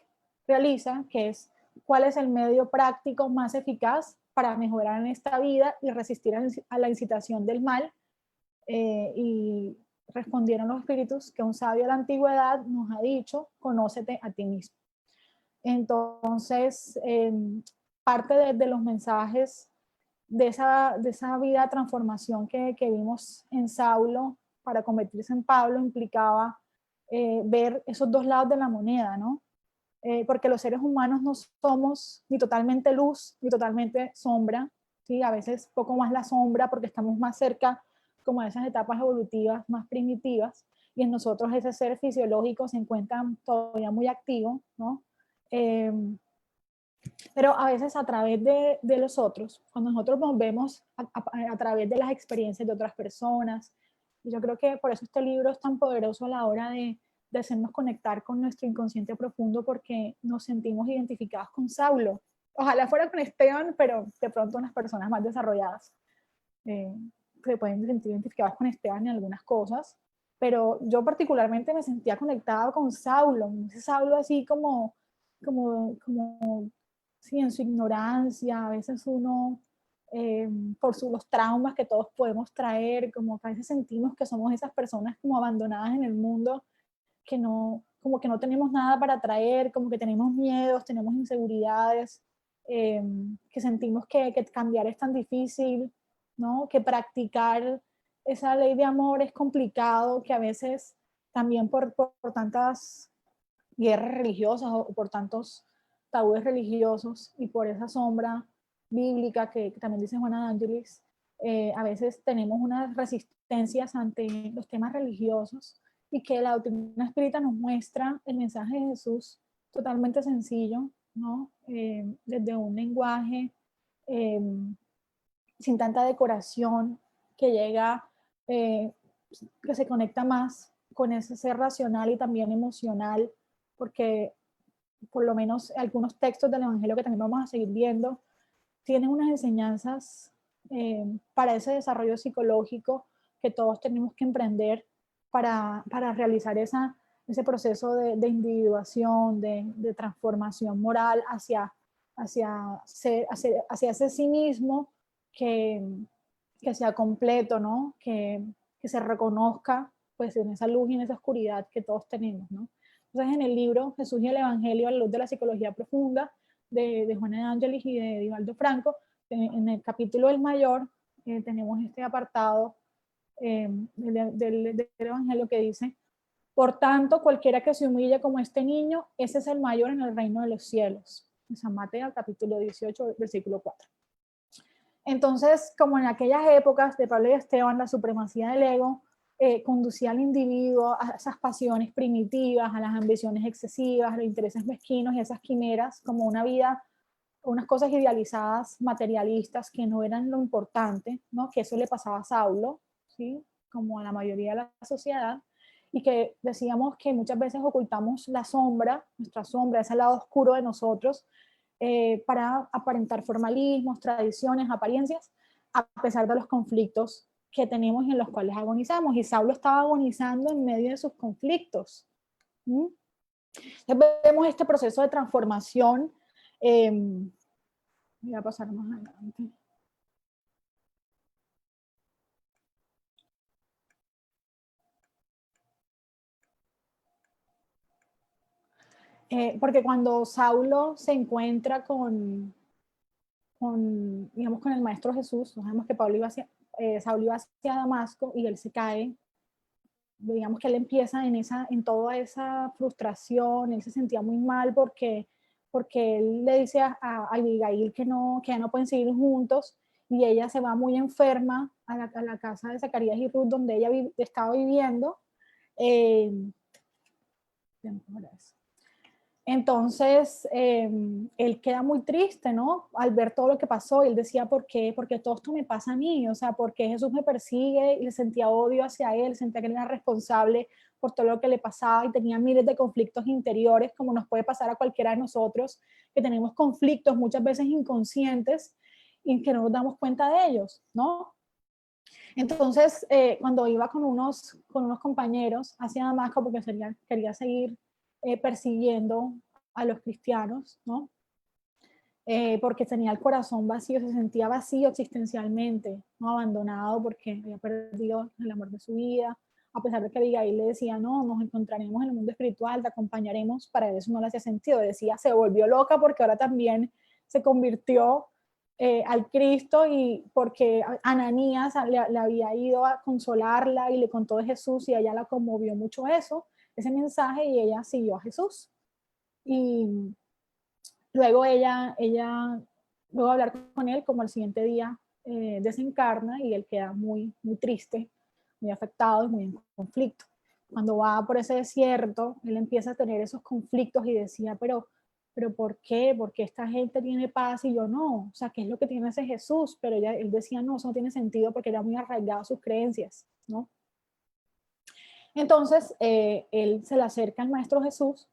realiza, que es, ¿cuál es el medio práctico más eficaz para mejorar en esta vida y resistir a la incitación del mal? Y respondieron los espíritus que un sabio de la antigüedad nos ha dicho, conócete a ti mismo. Entonces, parte de los mensajes de esa vida de transformación que vimos en Saulo para convertirse en Pablo implicaba ver esos dos lados de la moneda, ¿no? Porque los seres humanos no somos ni totalmente luz ni totalmente sombra, ¿sí? A veces poco más la sombra porque estamos más cerca como de esas etapas evolutivas más primitivas, y en nosotros ese ser fisiológico se encuentra todavía muy activo, ¿no? Pero a veces a través de los otros, cuando nosotros nos vemos a través de las experiencias de otras personas, y yo creo que por eso este libro es tan poderoso a la hora de hacernos conectar con nuestro inconsciente profundo, porque nos sentimos identificados con Saulo. Ojalá fuera con Esteban, pero de pronto unas personas más desarrolladas se pueden sentir identificadas con Esteban en algunas cosas, pero yo particularmente me sentía conectada con Saulo, ese Saulo así como sí, en su ignorancia, a veces uno, por los traumas que todos podemos traer, como que a veces sentimos que somos esas personas como abandonadas en el mundo, que no, como que no tenemos nada para traer, como que tenemos miedos, tenemos inseguridades, que sentimos que cambiar es tan difícil, ¿no? Que practicar esa ley de amor es complicado, que a veces también por tantas guerras religiosas o por tantos tabúes religiosos y por esa sombra bíblica que también dice Juana de Ángelis, a veces tenemos unas resistencias ante los temas religiosos, y que la doctrina espírita nos muestra el mensaje de Jesús totalmente sencillo, ¿no? Desde un lenguaje sin tanta decoración, que llega, que se conecta más con ese ser racional y también emocional, porque por lo menos algunos textos del Evangelio que también vamos a seguir viendo, tienen unas enseñanzas para ese desarrollo psicológico que todos tenemos que emprender para realizar ese proceso de individuación, de transformación moral hacia ese sí mismo que sea completo, ¿no? Que se reconozca pues en esa luz y en esa oscuridad que todos tenemos, ¿no? Entonces, en el libro Jesús y el Evangelio a la luz de la psicología profunda de Juana de Ángelis y de Divaldo Franco, en el capítulo El Mayor, tenemos este apartado del Evangelio que dice: por tanto, cualquiera que se humille como este niño, ese es el mayor en el reino de los cielos. En San Mateo, capítulo 18, versículo 4. Entonces, como en aquellas épocas de Pablo y Esteban, la supremacía del ego conducía al individuo a esas pasiones primitivas, a las ambiciones excesivas, a los intereses mezquinos y a esas quimeras, como una vida, unas cosas idealizadas, materialistas, que no eran lo importante, ¿no? Que eso le pasaba a Saulo, ¿sí? Como a la mayoría de la sociedad, y que decíamos que muchas veces ocultamos la sombra, nuestra sombra, ese lado oscuro de nosotros, para aparentar formalismos, tradiciones, apariencias, a pesar de los conflictos que tenemos y en los cuales agonizamos. Y Saulo estaba agonizando en medio de sus conflictos. Entonces vemos este proceso de transformación. Voy a pasar más adelante. Porque cuando Saulo se encuentra digamos, con el Maestro Jesús, sabemos que Saulo iba hacia Damasco y él se cae, digamos que él empieza en toda esa frustración, él se sentía muy mal porque él le dice a Abigail que ya no pueden seguir juntos, y ella se va muy enferma a la casa de Zacarías y Ruth, donde ella estaba viviendo. Entonces, él queda muy triste, ¿no? Al ver todo lo que pasó, él decía: ¿por qué? Porque todo esto me pasa a mí, o sea, porque Jesús me persigue, y le sentía odio hacia él, sentía que él era responsable por todo lo que le pasaba, y tenía miles de conflictos interiores, como nos puede pasar a cualquiera de nosotros, que tenemos conflictos muchas veces inconscientes y que no nos damos cuenta de ellos, ¿no? Entonces, cuando iba con unos compañeros hacia Damasco, porque quería seguir persiguiendo a los cristianos, ¿no? Porque tenía el corazón vacío, se sentía vacío existencialmente, ¿no? Abandonado porque había perdido el amor de su vida, a pesar de que Abigail le decía: no, nos encontraremos en el mundo espiritual, te acompañaremos. Para eso no le hacía sentido, decía: se volvió loca porque ahora también se convirtió al Cristo, y porque Ananías le había ido a consolarla y le contó de Jesús, y a ella la conmovió mucho ese mensaje, y ella siguió a Jesús. Y luego luego de hablar con él, como el siguiente día, desencarna, y él queda muy, muy triste, muy afectado y muy en conflicto. Cuando va por ese desierto, él empieza a tener esos conflictos y decía: pero ¿por qué? ¿Por qué esta gente tiene paz y yo no? O sea, ¿qué es lo que tiene ese Jesús? Pero él decía: no, eso no tiene sentido, porque era muy arraigado a sus creencias, ¿no? Entonces, él se le acerca al Maestro Jesús,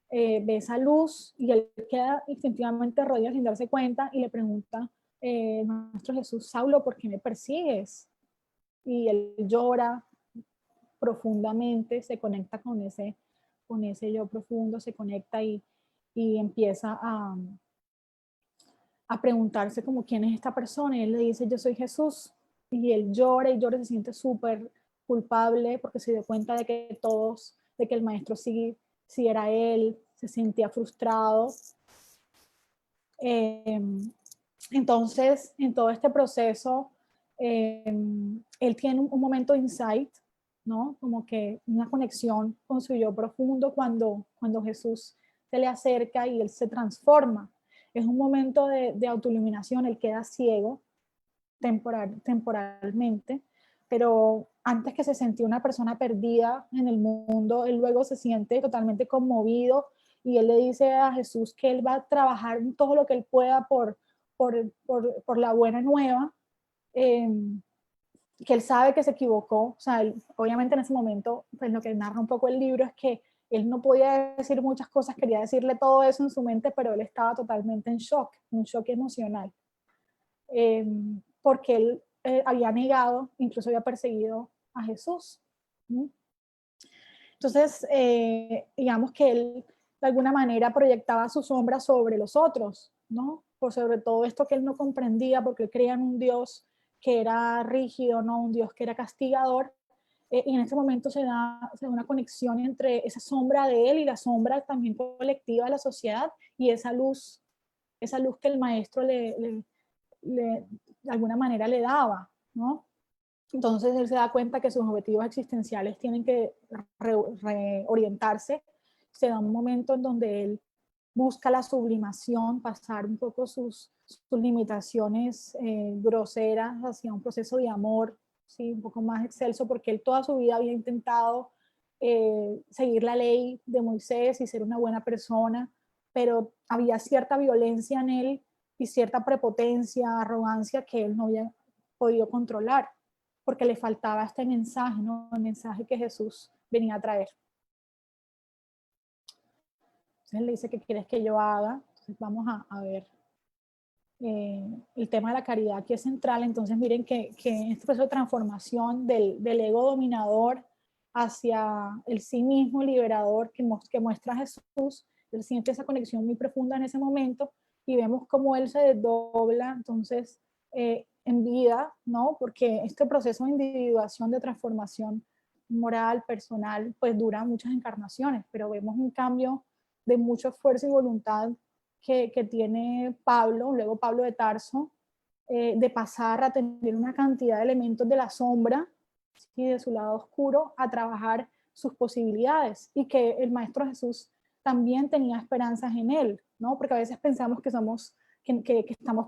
ve esa luz, y él queda instintivamente rodillas sin darse cuenta, y le pregunta: Maestro Jesús, Saulo, ¿por qué me persigues? Y él llora profundamente, se conecta con ese yo profundo, se conecta y empieza a preguntarse como: ¿quién es esta persona? Y él le dice: yo soy Jesús. Y él llora y llora, se siente súper culpable porque se dio cuenta de que el maestro sí era él, se sentía frustrado. Entonces, en todo este proceso, él tiene un momento de insight, ¿no? Como que una conexión con su yo profundo cuando Jesús se le acerca y él se transforma. Es un momento de autoiluminación, él queda ciego temporalmente, pero antes que se sentía una persona perdida en el mundo, él luego se siente totalmente conmovido, y él le dice a Jesús que él va a trabajar en todo lo que él pueda por la buena nueva, que él sabe que se equivocó. O sea, obviamente en ese momento, pues lo que narra un poco el libro es que él no podía decir muchas cosas, quería decirle todo eso en su mente, pero él estaba totalmente en shock, un shock emocional, porque él había negado, incluso había perseguido a Jesús. Entonces, digamos que él de alguna manera proyectaba su sombra sobre los otros, ¿no? Por sobre todo esto que él no comprendía, porque él creía en un Dios que era rígido, ¿no? Un Dios que era castigador. Y en ese momento se da una conexión entre esa sombra de él y la sombra también colectiva de la sociedad, y esa luz que el maestro le de alguna manera le daba, ¿no? Entonces él se da cuenta que sus objetivos existenciales tienen que reorientarse. Se da un momento en donde él busca la sublimación, pasar un poco sus limitaciones groseras hacia un proceso de amor, ¿sí? Un poco más excelso, porque él toda su vida había intentado seguir la ley de Moisés y ser una buena persona, pero había cierta violencia en él y cierta prepotencia, arrogancia que él no había podido controlar, porque le faltaba este mensaje, ¿no? El mensaje que Jesús venía a traer. Entonces él le dice, ¿qué quieres que yo haga? Entonces vamos a ver el tema de la caridad aquí es central. Entonces miren que en este proceso de transformación del ego dominador hacia el sí mismo liberador que muestra Jesús, él siente esa conexión muy profunda en ese momento y vemos cómo él se desdobla entonces en vida, ¿no? Porque este proceso de individuación, de transformación moral, personal, pues dura muchas encarnaciones, pero vemos un cambio de mucho esfuerzo y voluntad que tiene Pablo, luego Pablo de Tarso, de pasar a tener una cantidad de elementos de la sombra y de su lado oscuro a trabajar sus posibilidades, y que el Maestro Jesús también tenía esperanzas en él, ¿no? Porque a veces pensamos que estamos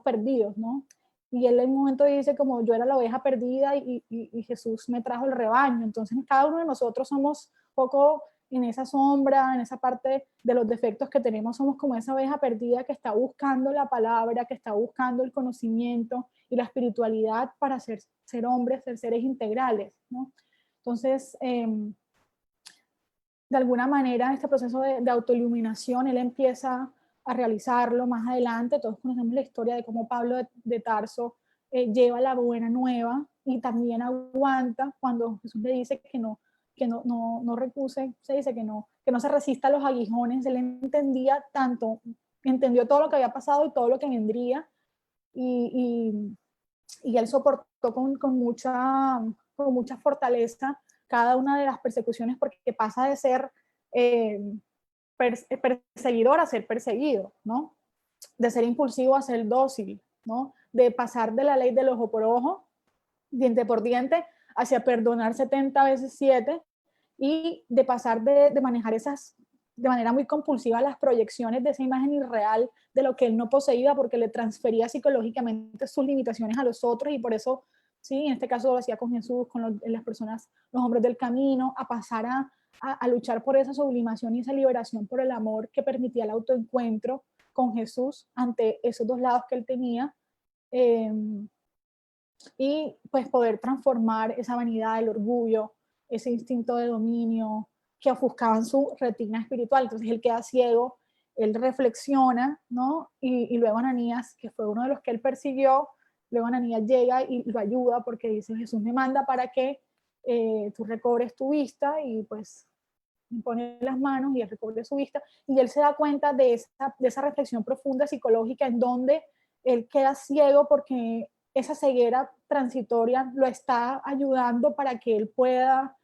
perdidos, ¿no? Y él en un momento dice como yo era la oveja perdida y Jesús me trajo el rebaño. Entonces cada uno de nosotros somos poco en esa sombra, en esa parte de los defectos que tenemos, somos como esa oveja perdida que está buscando la palabra, que está buscando el conocimiento y la espiritualidad para ser hombres, ser seres integrales, ¿no? Entonces, de alguna manera, este proceso de autoiluminación, él empieza a realizarlo más adelante. Todos conocemos la historia de cómo Pablo de Tarso lleva la buena nueva y también aguanta cuando Jesús le dice que no recuse, se dice que no se resista a los aguijones. Él entendió todo lo que había pasado y todo lo que vendría, y él soportó con mucha fortaleza cada una de las persecuciones, porque pasa de ser perseguidor a ser perseguido, ¿no? De ser impulsivo a ser dócil, ¿no? De pasar de la ley del ojo por ojo, diente por diente, hacia perdonar 70 veces 7, y de pasar de manejar de manera muy compulsiva las proyecciones de esa imagen irreal de lo que él no poseía, porque le transfería psicológicamente sus limitaciones a los otros, y por eso, sí, en este caso lo hacía con Jesús, con las personas, los hombres del camino, a pasar a luchar por esa sublimación y esa liberación por el amor que permitía el autoencuentro con Jesús ante esos dos lados que él tenía. Y pues poder transformar esa vanidad, el orgullo, ese instinto de dominio que ofuscaban su retina espiritual. Entonces él queda ciego, él reflexiona, ¿no? Y luego Ananías, que fue uno de los que él persiguió, luego Ananías llega y lo ayuda porque dice, Jesús me manda para que tú recobres tu vista, y pues pone las manos y él recobre su vista, y él se da cuenta de esa reflexión profunda psicológica en donde él queda ciego porque esa ceguera transitoria lo está ayudando para que él pueda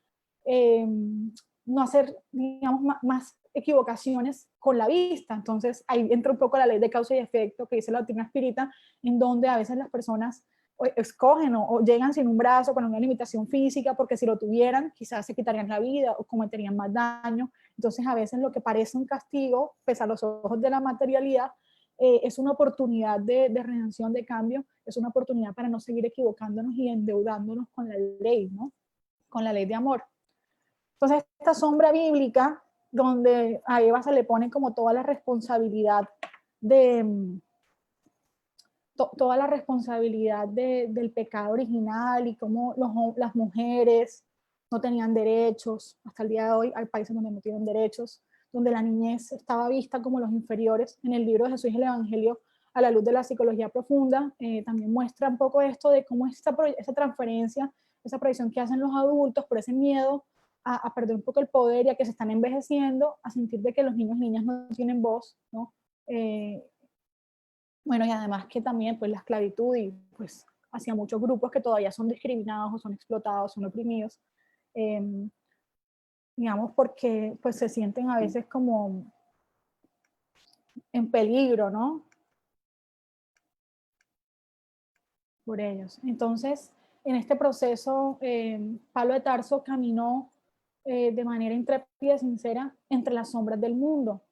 no hacer, digamos, más equivocaciones con la vista. Entonces ahí entra un poco la ley de causa y efecto que dice la doctrina espírita, en donde a veces las personas escogen o llegan sin un brazo, con una limitación física, porque si lo tuvieran quizás se quitarían la vida o cometerían más daño. Entonces a veces lo que parece un castigo, pese a los ojos de la materialidad, es una oportunidad de redención, de cambio, es una oportunidad para no seguir equivocándonos y endeudándonos con la ley, ¿no? Con la ley de amor. Entonces esta sombra bíblica, donde a Eva se le pone como toda la responsabilidad toda la responsabilidad del pecado original, y cómo las mujeres no tenían derechos. Hasta el día de hoy hay países donde no tienen derechos, donde la niñez estaba vista como los inferiores. En el libro de Jesús y el Evangelio a la luz de la psicología profunda, también muestra un poco esto de cómo esa transferencia, esa proyección que hacen los adultos por ese miedo a perder un poco el poder y a que se están envejeciendo, a sentir de que los niños y niñas no tienen voz, ¿no? Bueno, y además que también pues la esclavitud, y pues hacia muchos grupos que todavía son discriminados o son explotados, son oprimidos, digamos, porque pues se sienten a veces como en peligro, ¿no? por ellos. Entonces, en este proceso, Pablo de Tarso caminó de manera intrépida y sincera entre las sombras del mundo.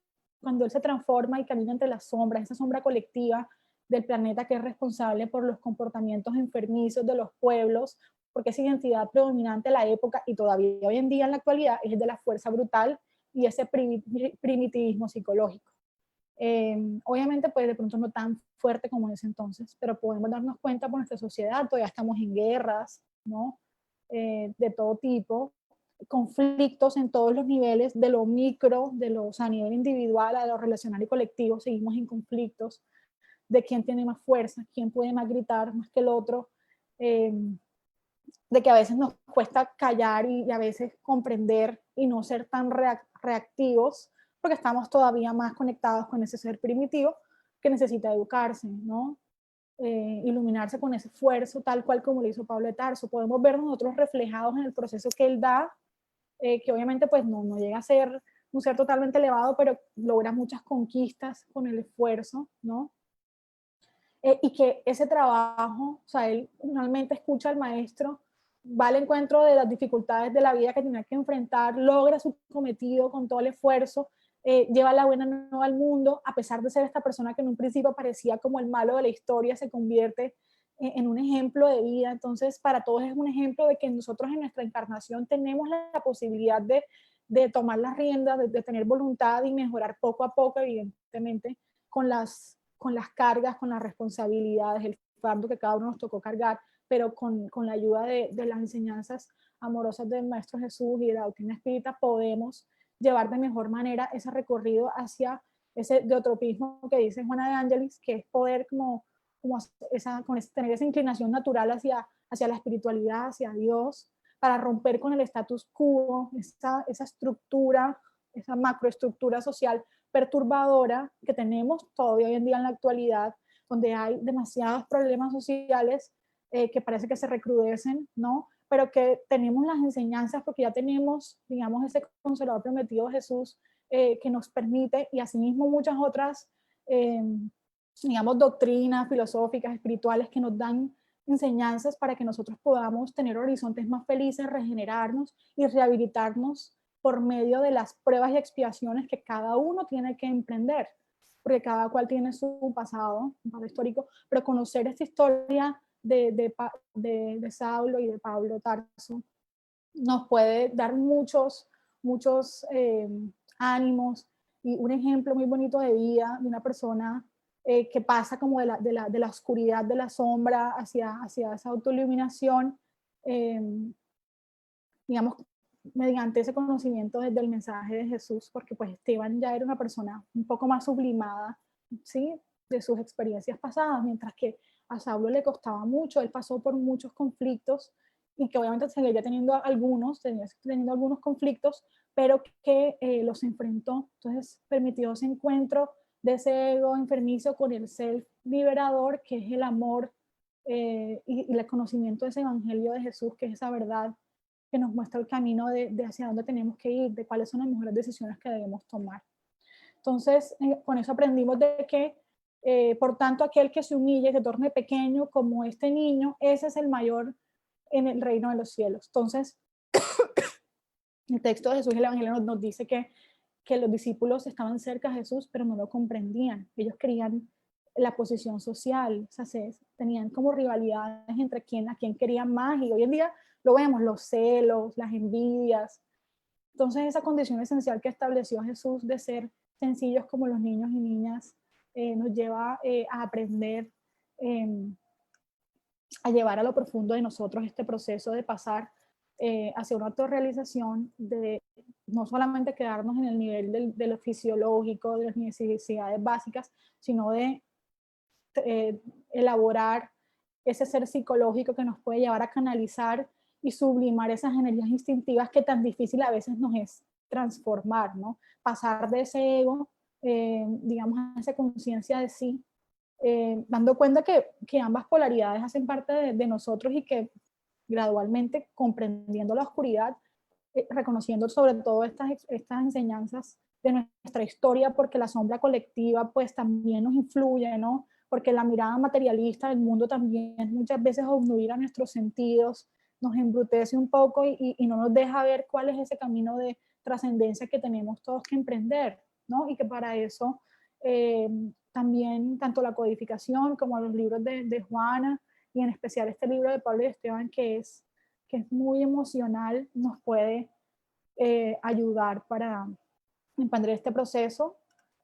Cuando él se transforma y camina entre las sombras, esa sombra colectiva del planeta que es responsable por los comportamientos enfermizos de los pueblos, porque esa identidad predominante de la época y todavía hoy en día en la actualidad es de la fuerza brutal y ese primitivismo psicológico. Obviamente, pues de pronto no tan fuerte como en ese entonces, pero podemos darnos cuenta por nuestra sociedad, todavía estamos en guerras, ¿no? De todo tipo, conflictos en todos los niveles, de lo micro, de los a nivel individual, a lo relacional y colectivo, seguimos en conflictos, de quién tiene más fuerza, quién puede más gritar más que el otro, de que a veces nos cuesta callar y a veces comprender y no ser tan reactivos, porque estamos todavía más conectados con ese ser primitivo que necesita educarse, ¿no? Iluminarse con ese esfuerzo, tal cual como lo hizo Pablo de Tarso. Podemos ver nosotros reflejados en el proceso que él da, que obviamente pues no llega a ser un ser totalmente elevado, pero logra muchas conquistas con el esfuerzo, ¿no? Y que ese trabajo, o sea, él finalmente escucha al maestro, va al encuentro de las dificultades de la vida que tenía que enfrentar, logra su cometido con todo el esfuerzo, lleva la buena nueva al mundo, a pesar de ser esta persona que en un principio parecía como el malo de la historia, se convierte en un ejemplo de vida. Entonces, para todos es un ejemplo de que nosotros en nuestra encarnación tenemos la posibilidad de tomar las riendas, de tener voluntad y mejorar poco a poco, evidentemente, con las cargas, con las responsabilidades, el fardo que cada uno nos tocó cargar, pero con la ayuda de las enseñanzas amorosas del Maestro Jesús y de la doctrina espírita, podemos llevar de mejor manera ese recorrido hacia ese deotropismo que dice Juana de Ángelis, que es poder tener esa inclinación natural hacia la espiritualidad, hacia Dios, para romper con el status quo, esa estructura, esa macroestructura social perturbadora que tenemos todavía hoy en día en la actualidad, donde hay demasiados problemas sociales que parece que se recrudecen, ¿no? Pero que tenemos las enseñanzas porque ya tenemos, digamos, ese consolador prometido Jesús que nos permite, y asimismo muchas otras, digamos, doctrinas filosóficas, espirituales que nos dan enseñanzas para que nosotros podamos tener horizontes más felices, regenerarnos y rehabilitarnos por medio de las pruebas y expiaciones que cada uno tiene que emprender, porque cada cual tiene su pasado, un pasado histórico, pero conocer esta historia de Saulo y de Pablo Tarso nos puede dar muchos ánimos y un ejemplo muy bonito de vida de una persona que pasa como de la oscuridad, de la sombra hacia esa autoiluminación, digamos, mediante ese conocimiento desde el mensaje de Jesús, porque pues Esteban ya era una persona un poco más sublimada, ¿sí? De sus experiencias pasadas, mientras que a Saulo le costaba mucho, él pasó por muchos conflictos y que obviamente seguiría teniendo algunos conflictos, pero que los enfrentó. Entonces permitió ese encuentro de ese ego enfermizo con el self liberador, que es el amor y el conocimiento de ese evangelio de Jesús, que es esa verdad que nos muestra el camino de hacia dónde tenemos que ir, de cuáles son las mejores decisiones que debemos tomar. Entonces, con eso aprendimos de que, por tanto, aquel que se humille, que torne pequeño como este niño, ese es el mayor en el reino de los cielos. Entonces, el texto de Jesús y el Evangelio nos dice que los discípulos estaban cerca de Jesús, pero no lo comprendían. Ellos querían la posición social, o sea, tenían como rivalidades entre a quién querían más, y hoy en día lo vemos, los celos, las envidias. Entonces, esa condición esencial que estableció Jesús de ser sencillos como los niños y niñas nos lleva a aprender, a llevar a lo profundo de nosotros este proceso de pasar hacia una autorrealización, de no solamente quedarnos en el nivel de lo fisiológico, de las necesidades básicas, sino de elaborar ese ser psicológico que nos puede llevar a canalizar y sublimar esas energías instintivas que tan difícil a veces nos es transformar, ¿no? Pasar de ese ego, digamos, a esa conciencia de sí, dando cuenta que ambas polaridades hacen parte de nosotros y que gradualmente, comprendiendo la oscuridad, reconociendo sobre todo estas enseñanzas de nuestra historia, porque la sombra colectiva pues también nos influye, ¿no? porque la mirada materialista del mundo también muchas veces obnubila nuestros sentidos, nos embrutece un poco y no nos deja ver cuál es ese camino de trascendencia que tenemos todos que emprender, ¿no? Y que para eso también tanto la codificación como los libros de Juana, y en especial este libro de Pablo y Esteban, que es muy emocional, nos puede ayudar para emprender este proceso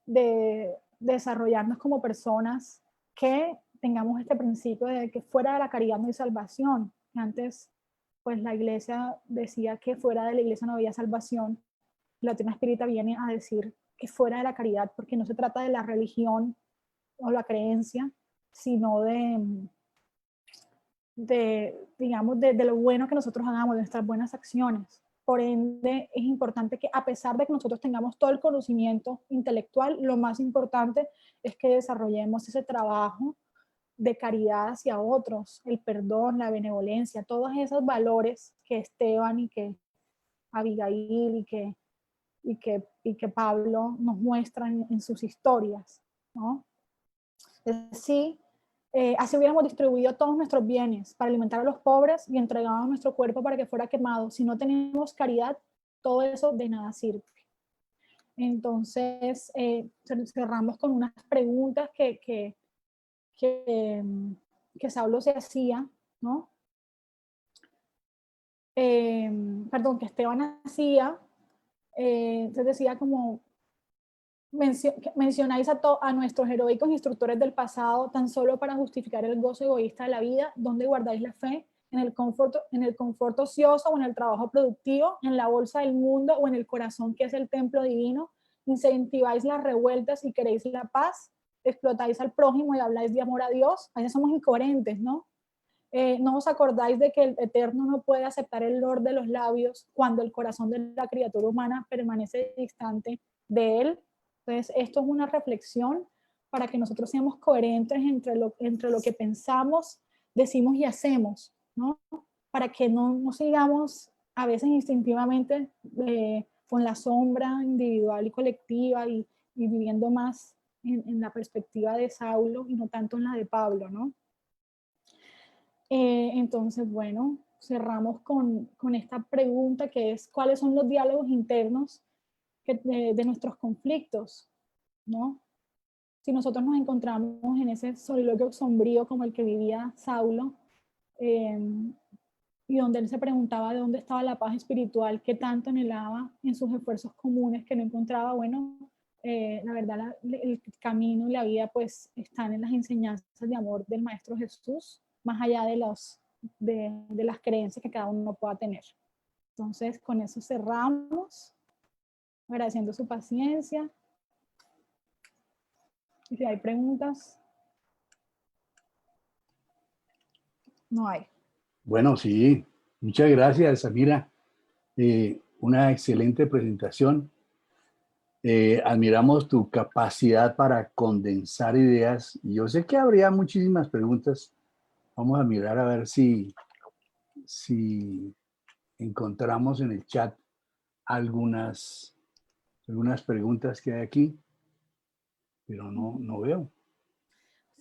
de desarrollarnos como personas que tengamos este principio de que fuera de la caridad no hay salvación. Antes, pues la iglesia decía que fuera de la iglesia no había salvación. La doctrina espírita viene a decir que fuera de la caridad, porque no se trata de la religión o la creencia, sino digamos, de lo bueno que nosotros hagamos, de nuestras buenas acciones. Por ende, es importante que a pesar de que nosotros tengamos todo el conocimiento intelectual, lo más importante es que desarrollemos ese trabajo de caridad hacia otros, el perdón, la benevolencia, todos esos valores que Esteban y que Abigail y que Pablo nos muestran en sus historias, ¿no? Sí, así hubiéramos distribuido todos nuestros bienes para alimentar a los pobres y entregado nuestro cuerpo para que fuera quemado. Si no tenemos caridad, todo eso de nada sirve. Entonces, cerramos con unas preguntas que Saulo se hacía, ¿no? Perdón, que Esteban hacía. Se decía como, mencionáis a nuestros heroicos instructores del pasado tan solo para justificar el gozo egoísta de la vida, ¿dónde guardáis la fe? ¿En el confort ocioso o en el trabajo productivo? ¿En la bolsa del mundo o en el corazón que es el templo divino? ¿Incentiváis las revueltas y queréis la paz? ¿Explotáis al prójimo y habláis de amor a Dios? A veces somos incoherentes, ¿no? ¿No os acordáis de que el Eterno no puede aceptar el olor de los labios cuando el corazón de la criatura humana permanece distante de él? Entonces, esto es una reflexión para que nosotros seamos coherentes entre lo que pensamos, decimos y hacemos, ¿no? Para que no sigamos a veces instintivamente con la sombra individual y colectiva y viviendo más en la perspectiva de Saulo y no tanto en la de Pablo, ¿no? Entonces, bueno, cerramos con esta pregunta que es, ¿cuáles son los diálogos internos de nuestros conflictos? ¿No? Si nosotros nos encontramos en ese soliloquio sombrío como el que vivía Saulo, y donde él se preguntaba de dónde estaba la paz espiritual que tanto anhelaba en sus esfuerzos comunes que no encontraba, bueno, la verdad el camino y la vida pues están en las enseñanzas de amor del Maestro Jesús, más allá de las creencias que cada uno pueda tener. Entonces, con eso cerramos, agradeciendo su paciencia. Y si hay preguntas, no hay. Bueno, sí, muchas gracias, Samira. Una excelente presentación. Admiramos tu capacidad para condensar ideas. Yo sé que habría muchísimas preguntas. Vamos a mirar a ver si encontramos en el chat algunas preguntas que hay aquí, pero no veo.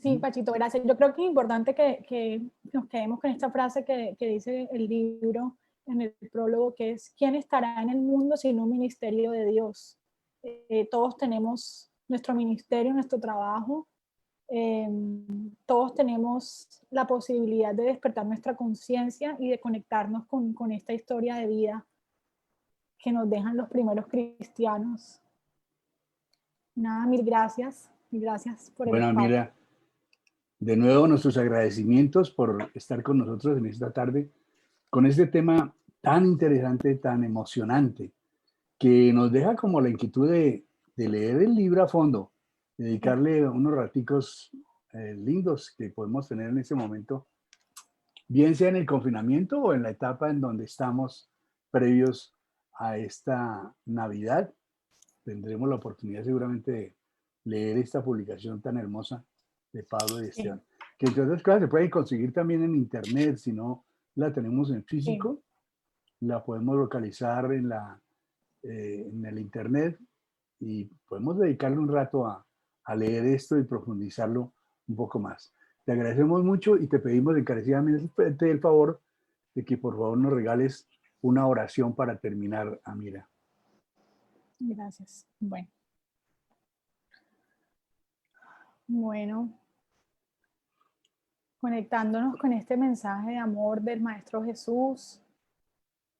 Sí, Pachito, gracias. Yo creo que es importante que nos quedemos con esta frase que dice el libro en el prólogo, que es, ¿quién estará en el mundo sin un ministerio de Dios? Todos tenemos nuestro ministerio, nuestro trabajo, todos tenemos la posibilidad de despertar nuestra conciencia y de conectarnos con esta historia de vida que nos dejan los primeros cristianos. Nada, mil gracias por el Bueno, espacio. mira, de nuevo nuestros agradecimientos por estar con nosotros en esta tarde con este tema tan interesante, tan emocionante, que nos deja como la inquietud de leer el libro a fondo, dedicarle unos raticos lindos que podemos tener en este momento, bien sea en el confinamiento o en la etapa en donde estamos previos a esta Navidad. Tendremos la oportunidad seguramente de leer esta publicación tan hermosa de Pablo y Esteban, que entre otras cosas se puede conseguir también en internet, si no la tenemos en físico, la podemos localizar en el internet y podemos dedicarle un rato a leer esto y profundizarlo un poco más. Te agradecemos mucho y te pedimos encarecidamente el favor de que por favor nos regales una oración para terminar, Amira. Gracias. Bueno, conectándonos con este mensaje de amor del Maestro Jesús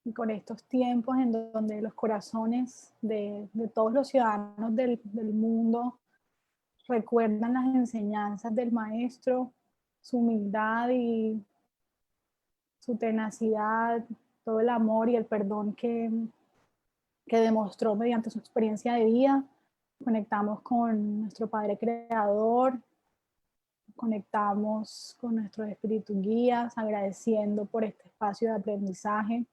y con estos tiempos en donde los corazones de todos los ciudadanos del mundo recuerdan las enseñanzas del Maestro, su humildad y su tenacidad, todo el amor y el perdón que demostró mediante su experiencia de vida. Conectamos con nuestro Padre Creador, conectamos con nuestros espíritus guías, agradeciendo por este espacio de aprendizaje,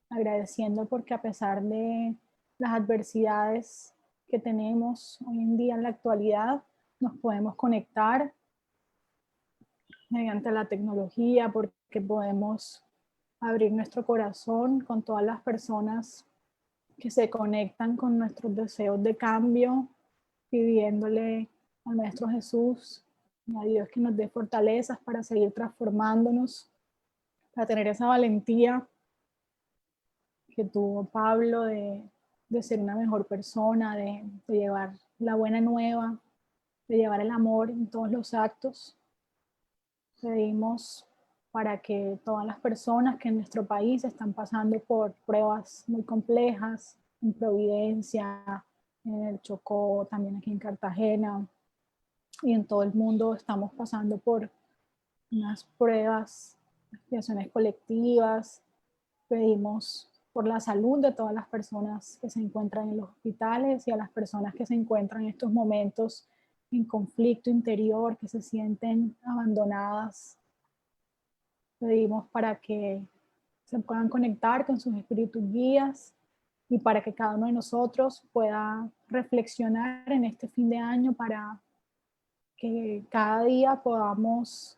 agradeciendo porque a pesar de las adversidades que tenemos hoy en día en la actualidad, nos podemos conectar mediante la tecnología, porque podemos abrir nuestro corazón con todas las personas que se conectan con nuestros deseos de cambio, pidiéndole al Maestro Jesús y a Dios que nos dé fortalezas para seguir transformándonos, para tener esa valentía que tuvo Pablo de ser una mejor persona, de llevar la buena nueva, de llevar el amor en todos los actos. Pedimos para que todas las personas que en nuestro país están pasando por pruebas muy complejas, en Providencia, en el Chocó, también aquí en Cartagena y en todo el mundo estamos pasando por unas pruebas, expiaciones colectivas. Pedimos por la salud de todas las personas que se encuentran en los hospitales y a las personas que se encuentran en estos momentos en conflicto interior, que se sienten abandonadas. Pedimos para que se puedan conectar con sus espíritus guías y para que cada uno de nosotros pueda reflexionar en este fin de año para que cada día podamos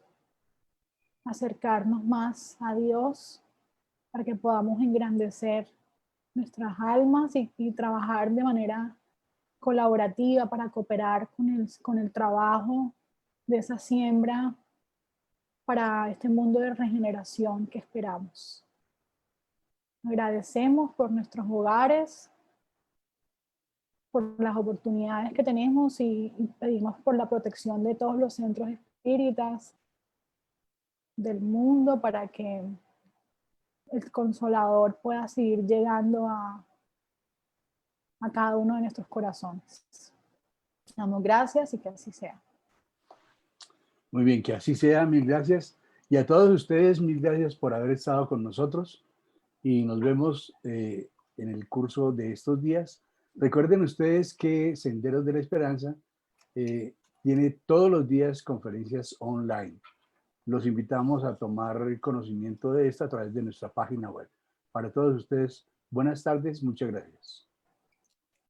acercarnos más a Dios, para que podamos engrandecer nuestras almas y trabajar de manera colaborativa para cooperar con el trabajo de esa siembra para este mundo de regeneración que esperamos. Agradecemos por nuestros hogares, por las oportunidades que tenemos y pedimos por la protección de todos los centros espíritas del mundo para que el Consolador pueda seguir llegando a cada uno de nuestros corazones. Damos gracias y que así sea. Muy bien, que así sea, mil gracias. Y a todos ustedes, mil gracias por haber estado con nosotros y nos vemos en el curso de estos días. Recuerden ustedes que Senderos de la Esperanza tiene todos los días conferencias online. Los invitamos a tomar conocimiento de esta a través de nuestra página web. Para todos ustedes, buenas tardes, muchas gracias.